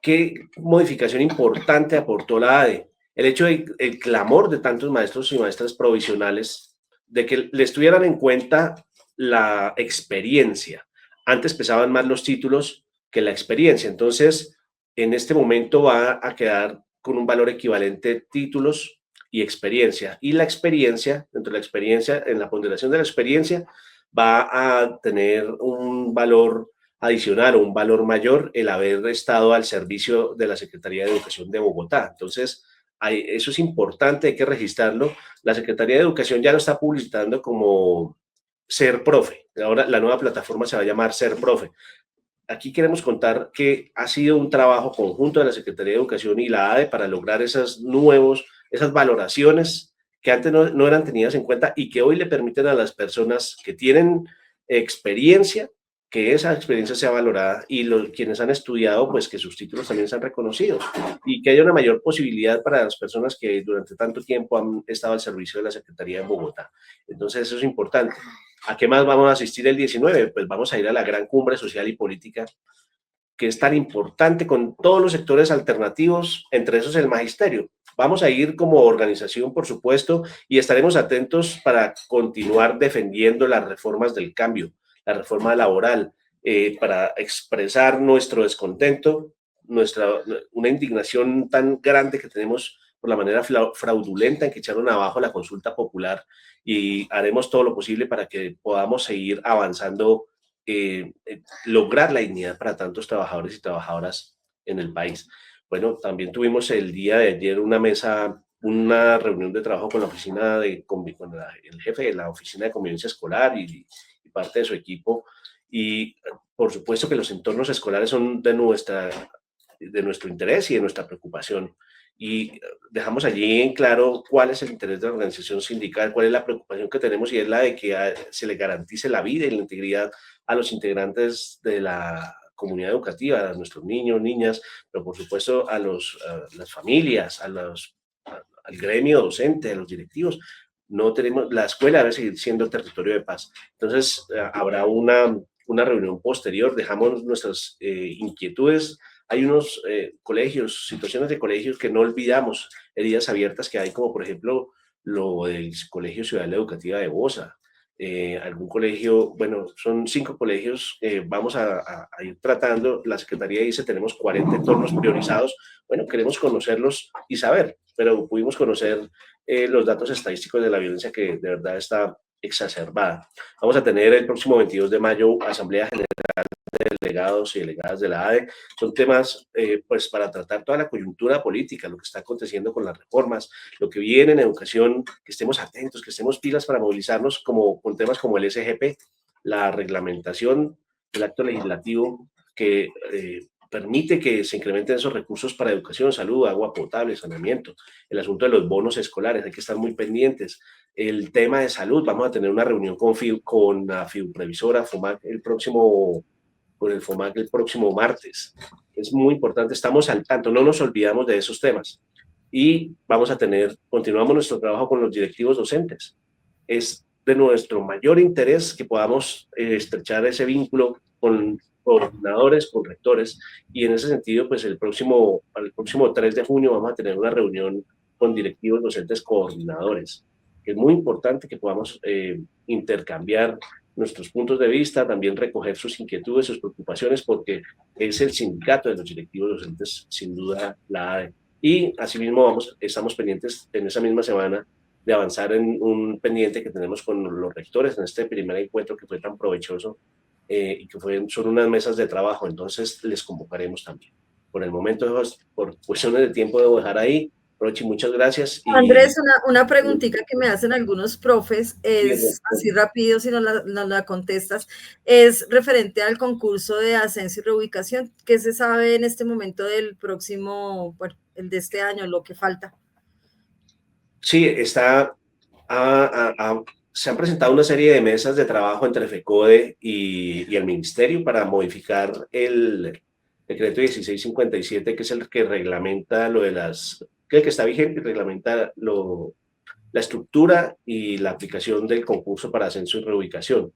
¿Qué modificación importante aportó la ADE? El hecho del clamor de tantos maestros y maestras provisionales de que les tuvieran en cuenta la experiencia. Antes pesaban más los títulos que la experiencia. Entonces, en este momento va a quedar con un valor equivalente títulos y experiencia. Y la experiencia, dentro de la experiencia, en la ponderación de la experiencia, va a tener un valor adicional o un valor mayor el haber estado al servicio de la Secretaría de Educación de Bogotá. Entonces, eso es importante, hay que registrarlo. La Secretaría de Educación ya lo está publicitando como Ser Profe. Ahora la nueva plataforma se va a llamar Ser Profe. Aquí queremos contar que ha sido un trabajo conjunto de la Secretaría de Educación y la ADE para lograr esas valoraciones que antes no eran tenidas en cuenta y que hoy le permiten a las personas que tienen experiencia, que esa experiencia sea valorada, y quienes han estudiado, pues que sus títulos también sean reconocidos y que haya una mayor posibilidad para las personas que durante tanto tiempo han estado al servicio de la Secretaría en Bogotá. Entonces eso es importante. ¿A qué más vamos a asistir el 19? Pues vamos a ir a la gran cumbre social y política, que es tan importante, con todos los sectores alternativos, entre esos el magisterio. Vamos a ir como organización, por supuesto, y estaremos atentos para continuar defendiendo las reformas del cambio, la reforma laboral, para expresar nuestro descontento, una indignación tan grande que tenemos por la manera fraudulenta en que echaron abajo la consulta popular, y haremos todo lo posible para que podamos seguir avanzando, lograr la dignidad para tantos trabajadores y trabajadoras en el país. Bueno, también tuvimos el día de ayer una reunión de trabajo con la oficina con el jefe de la oficina de convivencia escolar y parte de su equipo, y por supuesto que los entornos escolares son de nuestro interés y de nuestra preocupación, y dejamos allí en claro cuál es el interés de la organización sindical, cuál es la preocupación que tenemos, y es la de que se le garantice la vida y la integridad a los integrantes de la comunidad educativa, a nuestros niños, niñas, pero por supuesto a las familias, al gremio docente, a los directivos. La escuela debe seguir siendo territorio de paz. Entonces, habrá una reunión posterior, dejamos nuestras inquietudes. Hay unos colegios, situaciones de colegios que no olvidamos, heridas abiertas que hay, como por ejemplo lo del Colegio Ciudadela Educativa de Bosa. Algún colegio, bueno, son 5 colegios, vamos a ir tratando. La Secretaría dice tenemos 40 entornos priorizados. Bueno, queremos conocerlos y saber, pero pudimos conocer los datos estadísticos de la violencia, que de verdad está exacerbada. Vamos a tener el próximo 22 de mayo Asamblea General de Delegados y Delegadas de la ADE. Son temas pues para tratar toda la coyuntura política, lo que está aconteciendo con las reformas, lo que viene en educación, que estemos atentos, que estemos pilas para movilizarnos con temas como el SGP, la reglamentación del acto legislativo que permite que se incrementen esos recursos para educación, salud, agua potable, saneamiento, el asunto de los bonos escolares, hay que estar muy pendientes. El tema de salud, vamos a tener una reunión con la Fiduprevisora FOMAC el próximo martes. Es muy importante, estamos al tanto, no nos olvidamos de esos temas. Y continuamos nuestro trabajo con los directivos docentes. Es de nuestro mayor interés que podamos estrechar ese vínculo con coordinadores, con rectores, y en ese sentido, pues el próximo 3 de junio vamos a tener una reunión con directivos docentes coordinadores, que es muy importante que podamos intercambiar nuestros puntos de vista, también recoger sus inquietudes, sus preocupaciones, porque es el sindicato de los directivos docentes, sin duda, la ADE. Y asimismo estamos pendientes en esa misma semana de avanzar en un pendiente que tenemos con los rectores en este primer encuentro que fue tan provechoso, y que son unas mesas de trabajo. Entonces les convocaremos también. Por el momento, por cuestiones de tiempo, debo dejar ahí. Rochi, muchas gracias. Andrés, una preguntita que me hacen algunos profes, es así rápido, si no la contestas, es referente al concurso de ascenso y reubicación. ¿Qué se sabe en este momento del próximo, bueno, el de este año, lo que falta? Sí, se han presentado una serie de mesas de trabajo entre FECODE y el Ministerio para modificar el decreto 1657, que es el que reglamenta que está vigente y reglamenta la estructura y la aplicación del concurso para ascenso y reubicación.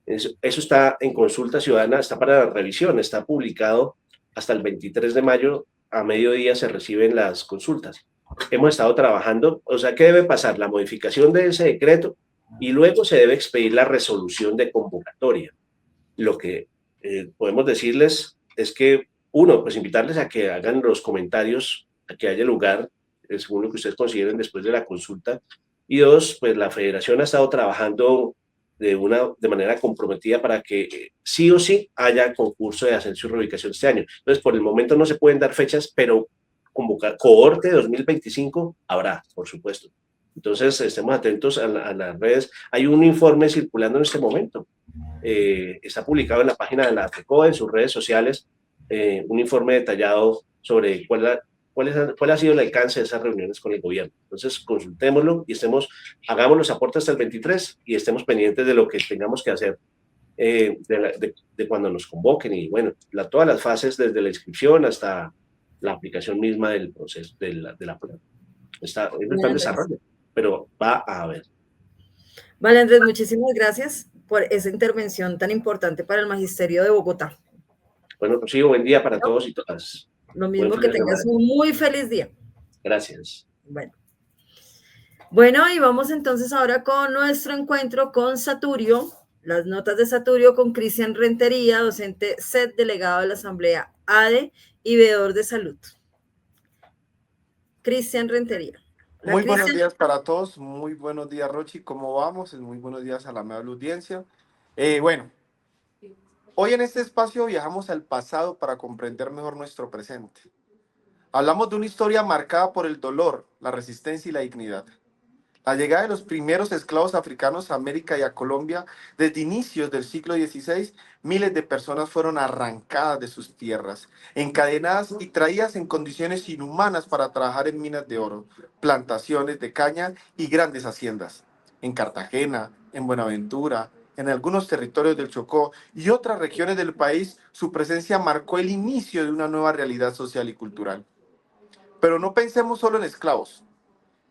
Eso está en consulta ciudadana, está para revisión, está publicado hasta el 23 de mayo, a mediodía se reciben las consultas. Hemos estado trabajando, o sea, ¿qué debe pasar? La modificación de ese decreto, y luego se debe expedir la resolución de convocatoria. Lo que podemos decirles es que, uno, pues invitarles a que hagan los comentarios, a que haya lugar, según lo que ustedes consideren después de la consulta, y dos, pues la federación ha estado trabajando de manera comprometida para que sí o sí haya concurso de ascenso y reubicación este año. Entonces, por el momento no se pueden dar fechas, pero convocar cohorte 2025 habrá, por supuesto. Entonces, estemos atentos a las redes. Hay un informe circulando en este momento. Está publicado en la página de la FECODE, en sus redes sociales, un informe detallado sobre cuál ha sido el alcance de esas reuniones con el gobierno. Entonces, consultémoslo y hagamos los aportes hasta el 23 y estemos pendientes de lo que tengamos que hacer de cuando nos convoquen. Y bueno, todas las fases, desde la inscripción hasta la aplicación misma del proceso de la prueba. Está en desarrollo, pero va a haber. Vale, Andrés, muchísimas gracias por esa intervención tan importante para el Magisterio de Bogotá. Bueno, pues sí, buen día para todos y todas. Lo mismo, que tengas un muy feliz día. Gracias. Bueno, y vamos entonces ahora con nuestro encuentro con Saturio, las notas de Saturio con Cristian Rentería, docente SED, delegado de la Asamblea ADE y veedor de salud. Cristian Rentería. Hola, Muy buenos Cristian. días para todos, muy buenos días Rochi, ¿cómo vamos? Muy buenos días a la amable audiencia. Bueno, hoy en este espacio viajamos al pasado para comprender mejor nuestro presente. Hablamos de una historia marcada por el dolor, la resistencia y la dignidad. La llegada de los primeros esclavos africanos a América y a Colombia, desde inicios del siglo XVI, miles de personas fueron arrancadas de sus tierras, encadenadas y traídas en condiciones inhumanas para trabajar en minas de oro, plantaciones de caña y grandes haciendas. En Cartagena, en Buenaventura, en algunos territorios del Chocó y otras regiones del país, su presencia marcó el inicio de una nueva realidad social y cultural. Pero no pensemos solo en esclavos.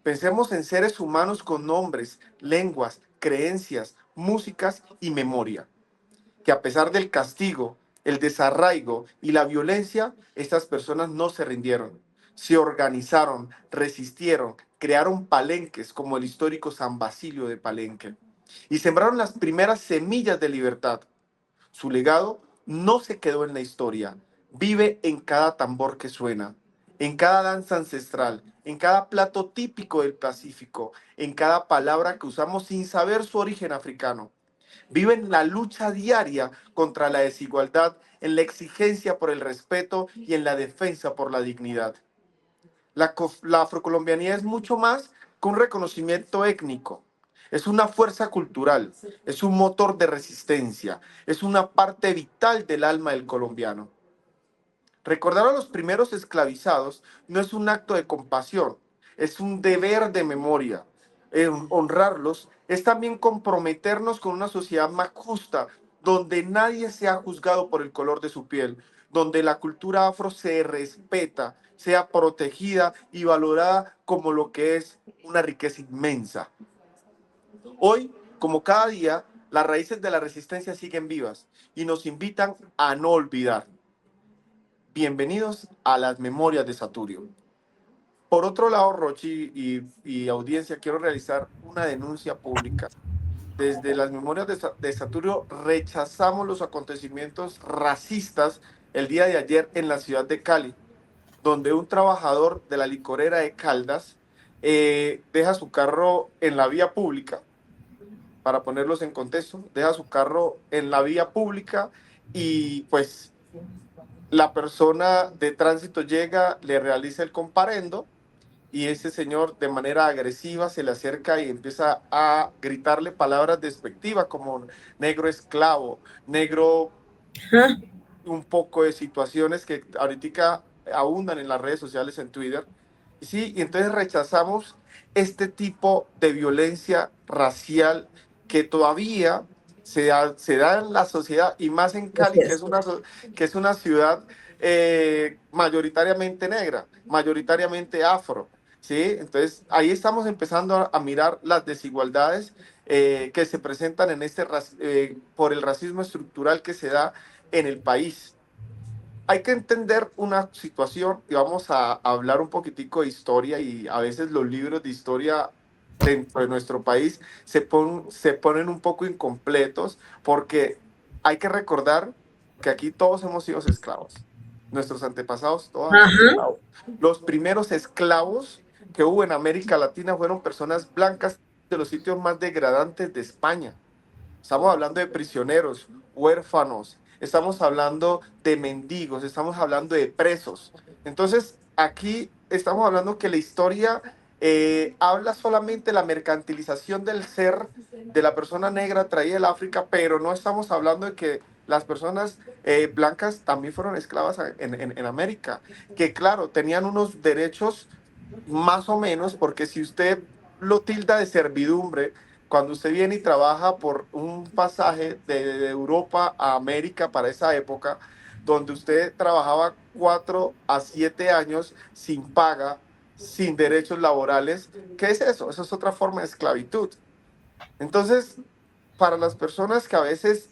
Pensemos en seres humanos con nombres, lenguas, creencias, músicas y memoria, que a pesar del castigo, el desarraigo y la violencia, estas personas no se rindieron. Se organizaron, resistieron, crearon palenques como el histórico San Basilio de Palenque y sembraron las primeras semillas de libertad. Su legado no se quedó en la historia, vive en cada tambor que suena, en cada danza ancestral, en cada plato típico del Pacífico, en cada palabra que usamos sin saber su origen africano. Vive en la lucha diaria contra la desigualdad, en la exigencia por el respeto y en la defensa por la dignidad. La afrocolombianidad es mucho más que un reconocimiento étnico. Es una fuerza cultural, es un motor de resistencia, es una parte vital del alma del colombiano. Recordar a los primeros esclavizados no es un acto de compasión, es un deber de memoria. Honrarlos es también comprometernos con una sociedad más justa, donde nadie sea juzgado por el color de su piel, donde la cultura afro se respeta, sea protegida y valorada como lo que es una riqueza inmensa. Hoy, como cada día, las raíces de la resistencia siguen vivas y nos invitan a no olvidar. Bienvenidos a las memorias de Saturio. Por otro lado, Rochi y audiencia, quiero realizar una denuncia pública. Desde las memorias de Saturio rechazamos los acontecimientos racistas el día de ayer en la ciudad de Cali, donde un trabajador de la licorera de Caldas deja su carro en la vía pública, para ponerlos en contexto, deja su carro en la vía pública y pues la persona de tránsito llega, le realiza el comparendo y ese señor de manera agresiva se le acerca y empieza a gritarle palabras despectivas como negro esclavo, negro, un poco de situaciones que ahorita abundan en las redes sociales, en Twitter. Sí, y entonces rechazamos este tipo de violencia racial que todavía se da en la sociedad y más en Cali, que es una ciudad mayoritariamente negra, mayoritariamente afro. ¿Sí? Entonces ahí estamos empezando a mirar las desigualdades que se presentan en por el racismo estructural que se da en el país. Hay que entender una situación y vamos a hablar un poquitico de historia y a veces los libros de historia dentro de nuestro país se ponen un poco incompletos porque hay que recordar que aquí todos hemos sido esclavos. Nuestros antepasados todos han sido esclavos. Los primeros esclavos que hubo en América Latina fueron personas blancas de los sitios más degradantes de España. Estamos hablando de prisioneros, huérfanos, estamos hablando de mendigos, estamos hablando de presos. Entonces, aquí estamos hablando que la historia habla solamente de la mercantilización del ser de la persona negra traída del África, pero no estamos hablando de que las personas blancas también fueron esclavas en América, que claro, tenían unos derechos más o menos, porque si usted lo tilda de servidumbre, cuando usted viene y trabaja por un pasaje de Europa a América para esa época, donde usted trabajaba 4 a 7 años sin paga, sin derechos laborales, ¿qué es eso? Eso es otra forma de esclavitud. Entonces, para las personas que a veces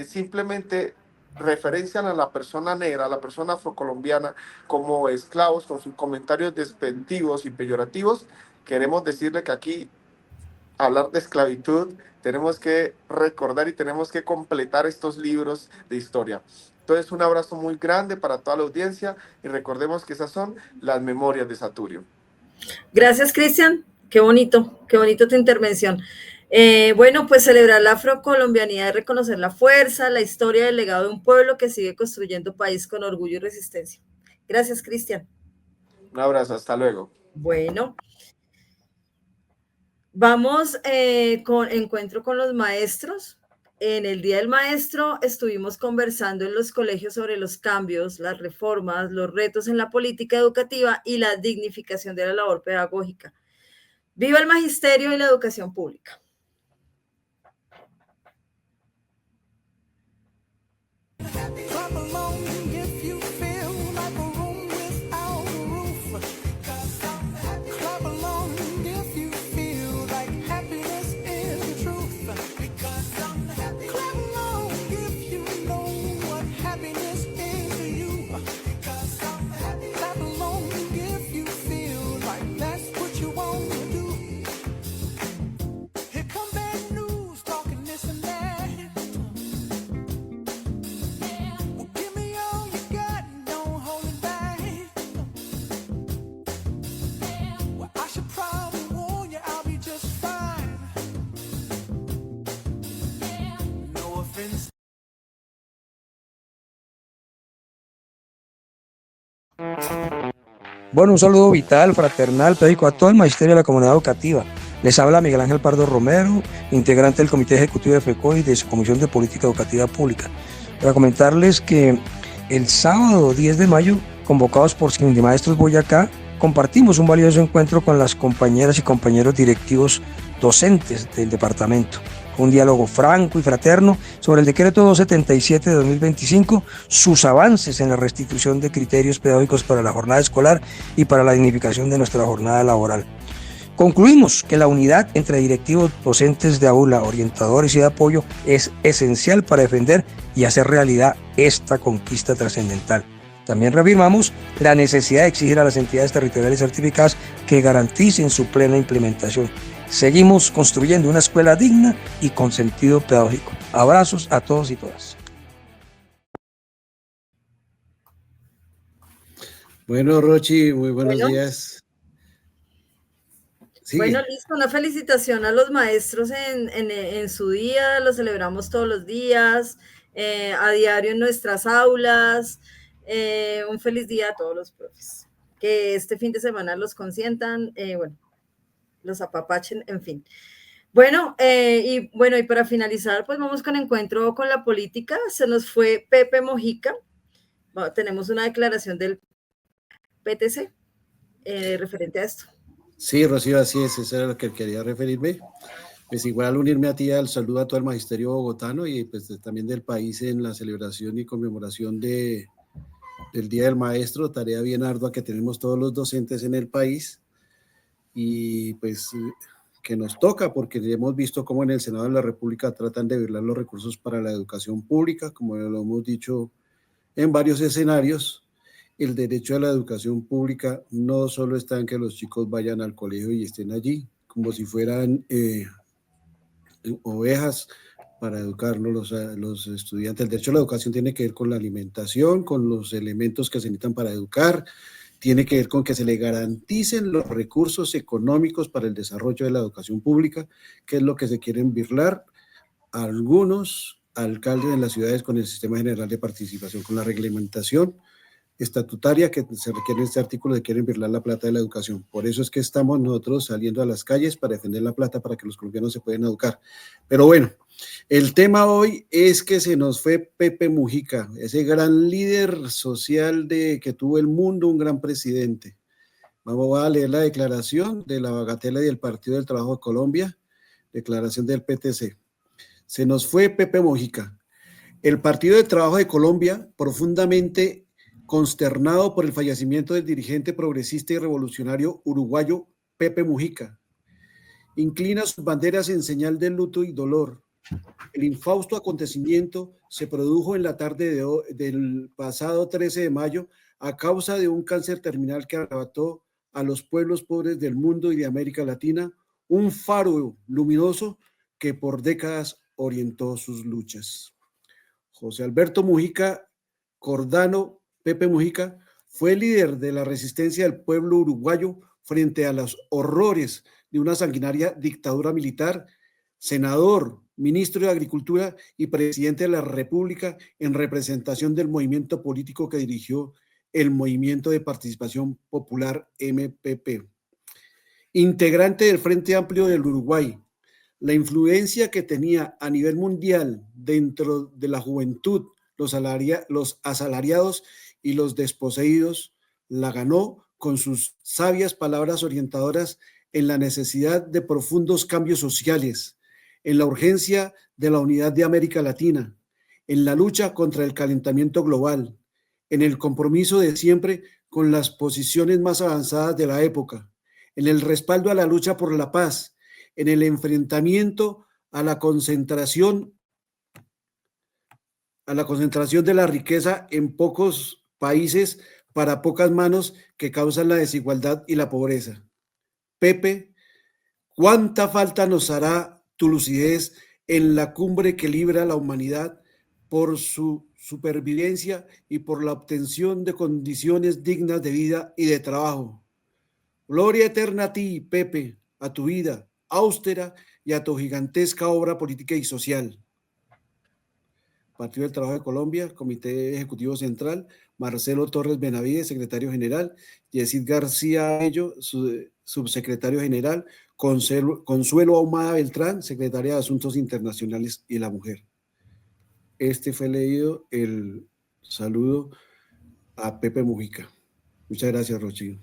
simplemente referencian a la persona negra, a la persona afrocolombiana como esclavos con sus comentarios despectivos y peyorativos, queremos decirle que aquí hablar de esclavitud tenemos que recordar y tenemos que completar estos libros de historia. Entonces, un abrazo muy grande para toda la audiencia y recordemos que esas son las memorias de Saturio. Gracias, Cristian. Qué bonito tu intervención. Bueno, pues celebrar la afrocolombianidad es reconocer la fuerza, la historia y el legado de un pueblo que sigue construyendo país con orgullo y resistencia. Gracias, Cristian. Un abrazo, hasta luego. Bueno, vamos con encuentro con los maestros. En el Día del Maestro estuvimos conversando en los colegios sobre los cambios, las reformas, los retos en la política educativa y la dignificación de la labor pedagógica. ¡Viva el magisterio y la educación pública! Clap along if you feel like a room without a roof. Clap along if you feel like happiness is the truth. Clap along if you know what happiness is to you. Clap along if you feel like that's what you want to do. Here come bad news talking this and that. Bueno, un saludo vital, fraternal, pedagógico a todo el magisterio de la comunidad educativa. Les habla Miguel Ángel Pardo Romero, integrante del Comité Ejecutivo de FECOI y de su Comisión de Política Educativa Pública. Para comentarles que el sábado 10 de mayo, convocados por Sindimaestros Boyacá, compartimos un valioso encuentro con las compañeras y compañeros directivos docentes del departamento. Un diálogo franco y fraterno sobre el decreto 277 de 2025, sus avances en la restitución de criterios pedagógicos para la jornada escolar y para la dignificación de nuestra jornada laboral. Concluimos que la unidad entre directivos, docentes de aula, orientadores y de apoyo es esencial para defender y hacer realidad esta conquista trascendental. También reafirmamos la necesidad de exigir a las entidades territoriales certificadas que garanticen su plena implementación. Seguimos construyendo una escuela digna y con sentido pedagógico. Abrazos a todos y todas. Bueno, Rochi, muy buenos días. Sigue. Bueno, listo, una felicitación a los maestros en su día, lo celebramos todos los días, a diario en nuestras aulas. Un feliz día a todos los profes. Que este fin de semana los consientan, los apapachen, en fin. Bueno, y para finalizar, pues vamos con encuentro con la política. Se nos fue Pepe Mojica. Bueno, tenemos una declaración del PTC referente a esto. Sí, Rocío, así es, eso era lo que quería referirme. Pues igual unirme a ti al saludo a todo el magisterio bogotano y pues también del país en la celebración y conmemoración del Día del Maestro, tarea bien ardua que tenemos todos los docentes en el país y pues que nos toca porque hemos visto cómo en el Senado de la República tratan de velar los recursos para la educación pública, como lo hemos dicho en varios escenarios. El derecho a la educación pública no solo está en que los chicos vayan al colegio y estén allí, como si fueran ovejas para educarnos los estudiantes. El derecho a la educación tiene que ver con la alimentación, con los elementos que se necesitan para educar, tiene que ver con que se le garanticen los recursos económicos para el desarrollo de la educación pública, que es lo que se quieren birlar algunos alcaldes en las ciudades con el Sistema General de Participación, con la reglamentación estatutaria que se requiere en este artículo de quieren birlar la plata de la educación. Por eso es que estamos nosotros saliendo a las calles para defender la plata para que los colombianos se puedan educar. Pero bueno, el tema hoy es que se nos fue Pepe Mujica, ese gran líder social que tuvo el mundo, un gran presidente. Vamos a leer la declaración de la Bagatela y del Partido del Trabajo de Colombia, declaración del PTC. Se nos fue Pepe Mujica. El Partido del Trabajo de Colombia, profundamente consternado por el fallecimiento del dirigente progresista y revolucionario uruguayo Pepe Mujica, inclina sus banderas en señal de luto y dolor. El infausto acontecimiento se produjo en la tarde del pasado 13 de mayo a causa de un cáncer terminal que arrebató a los pueblos pobres del mundo y de América Latina un faro luminoso que por décadas orientó sus luchas. José Alberto Mujica Cordano Pepe Mujica fue líder de la resistencia del pueblo uruguayo, frente a los horrores de una sanguinaria dictadura militar, senador, ministro de Agricultura y presidente de la República en representación del movimiento político que dirigió el Movimiento de Participación Popular MPP. Integrante del Frente Amplio del Uruguay, la influencia que tenía a nivel mundial dentro de la juventud, los asalariados y los desposeídos, la ganó con sus sabias palabras orientadoras en la necesidad de profundos cambios sociales, en la urgencia de la unidad de América Latina, en la lucha contra el calentamiento global, en el compromiso de siempre con las posiciones más avanzadas de la época, en el respaldo a la lucha por la paz, en el enfrentamiento a la concentración de la riqueza en pocos países para pocas manos que causan la desigualdad y la pobreza. Pepe, ¿cuánta falta nos hará tu lucidez en la cumbre que libra la humanidad por su supervivencia y por la obtención de condiciones dignas de vida y de trabajo? Gloria eterna a ti, Pepe, a tu vida austera y a tu gigantesca obra política y social. Partido del Trabajo de Colombia, Comité Ejecutivo Central, Marcelo Torres Benavides, secretario general, Yesid García Bello, subsecretario general, Consuelo Ahumada Beltrán, secretaria de Asuntos Internacionales y la Mujer. Este fue leído el saludo a Pepe Mujica. Muchas gracias, Rochi.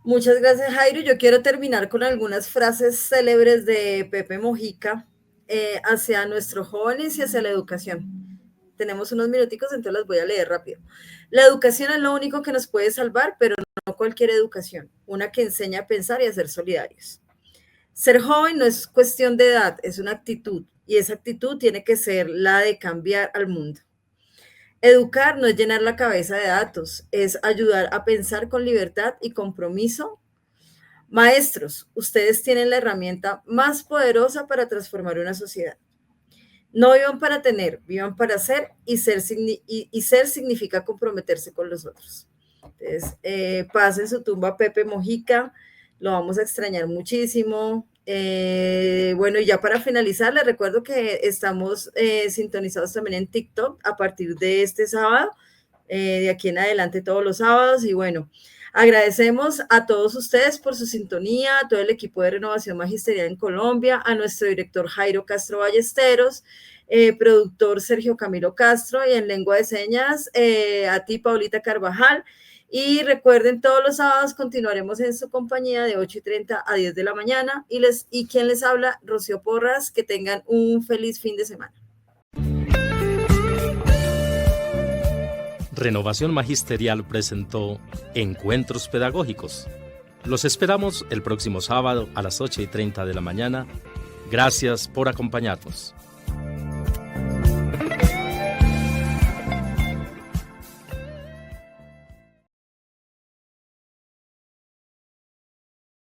Muchas gracias, Jairo. Yo quiero terminar con algunas frases célebres de Pepe Mujica hacia nuestros jóvenes y hacia la educación. Tenemos unos minuticos, entonces las voy a leer rápido. La educación es lo único que nos puede salvar, pero no cualquier educación, una que enseña a pensar y a ser solidarios. Ser joven no es cuestión de edad, es una actitud, y esa actitud tiene que ser la de cambiar al mundo. Educar no es llenar la cabeza de datos, es ayudar a pensar con libertad y compromiso. Maestros, ustedes tienen la herramienta más poderosa para transformar una sociedad. No vivan para tener, vivan para ser, y ser significa comprometerse con los otros. Entonces, paz en su tumba Pepe Mujica, lo vamos a extrañar muchísimo. Bueno, y ya para finalizar, les recuerdo que estamos sintonizados también en TikTok a partir de este sábado, de aquí en adelante todos los sábados, y bueno, agradecemos a todos ustedes por su sintonía, a todo el equipo de Renovación Magisterial en Colombia, a nuestro director Jairo Castro Ballesteros, productor Sergio Camilo Castro, y en lengua de señas a ti, Paulita Carvajal. Y recuerden, todos los sábados continuaremos en su compañía de 8:30 a 10 de la mañana. Y quien les habla, Rocío Porras. Que tengan un feliz fin de semana. Renovación Magisterial presentó Encuentros Pedagógicos. Los esperamos el próximo sábado a las 8:30 de la mañana. Gracias por acompañarnos.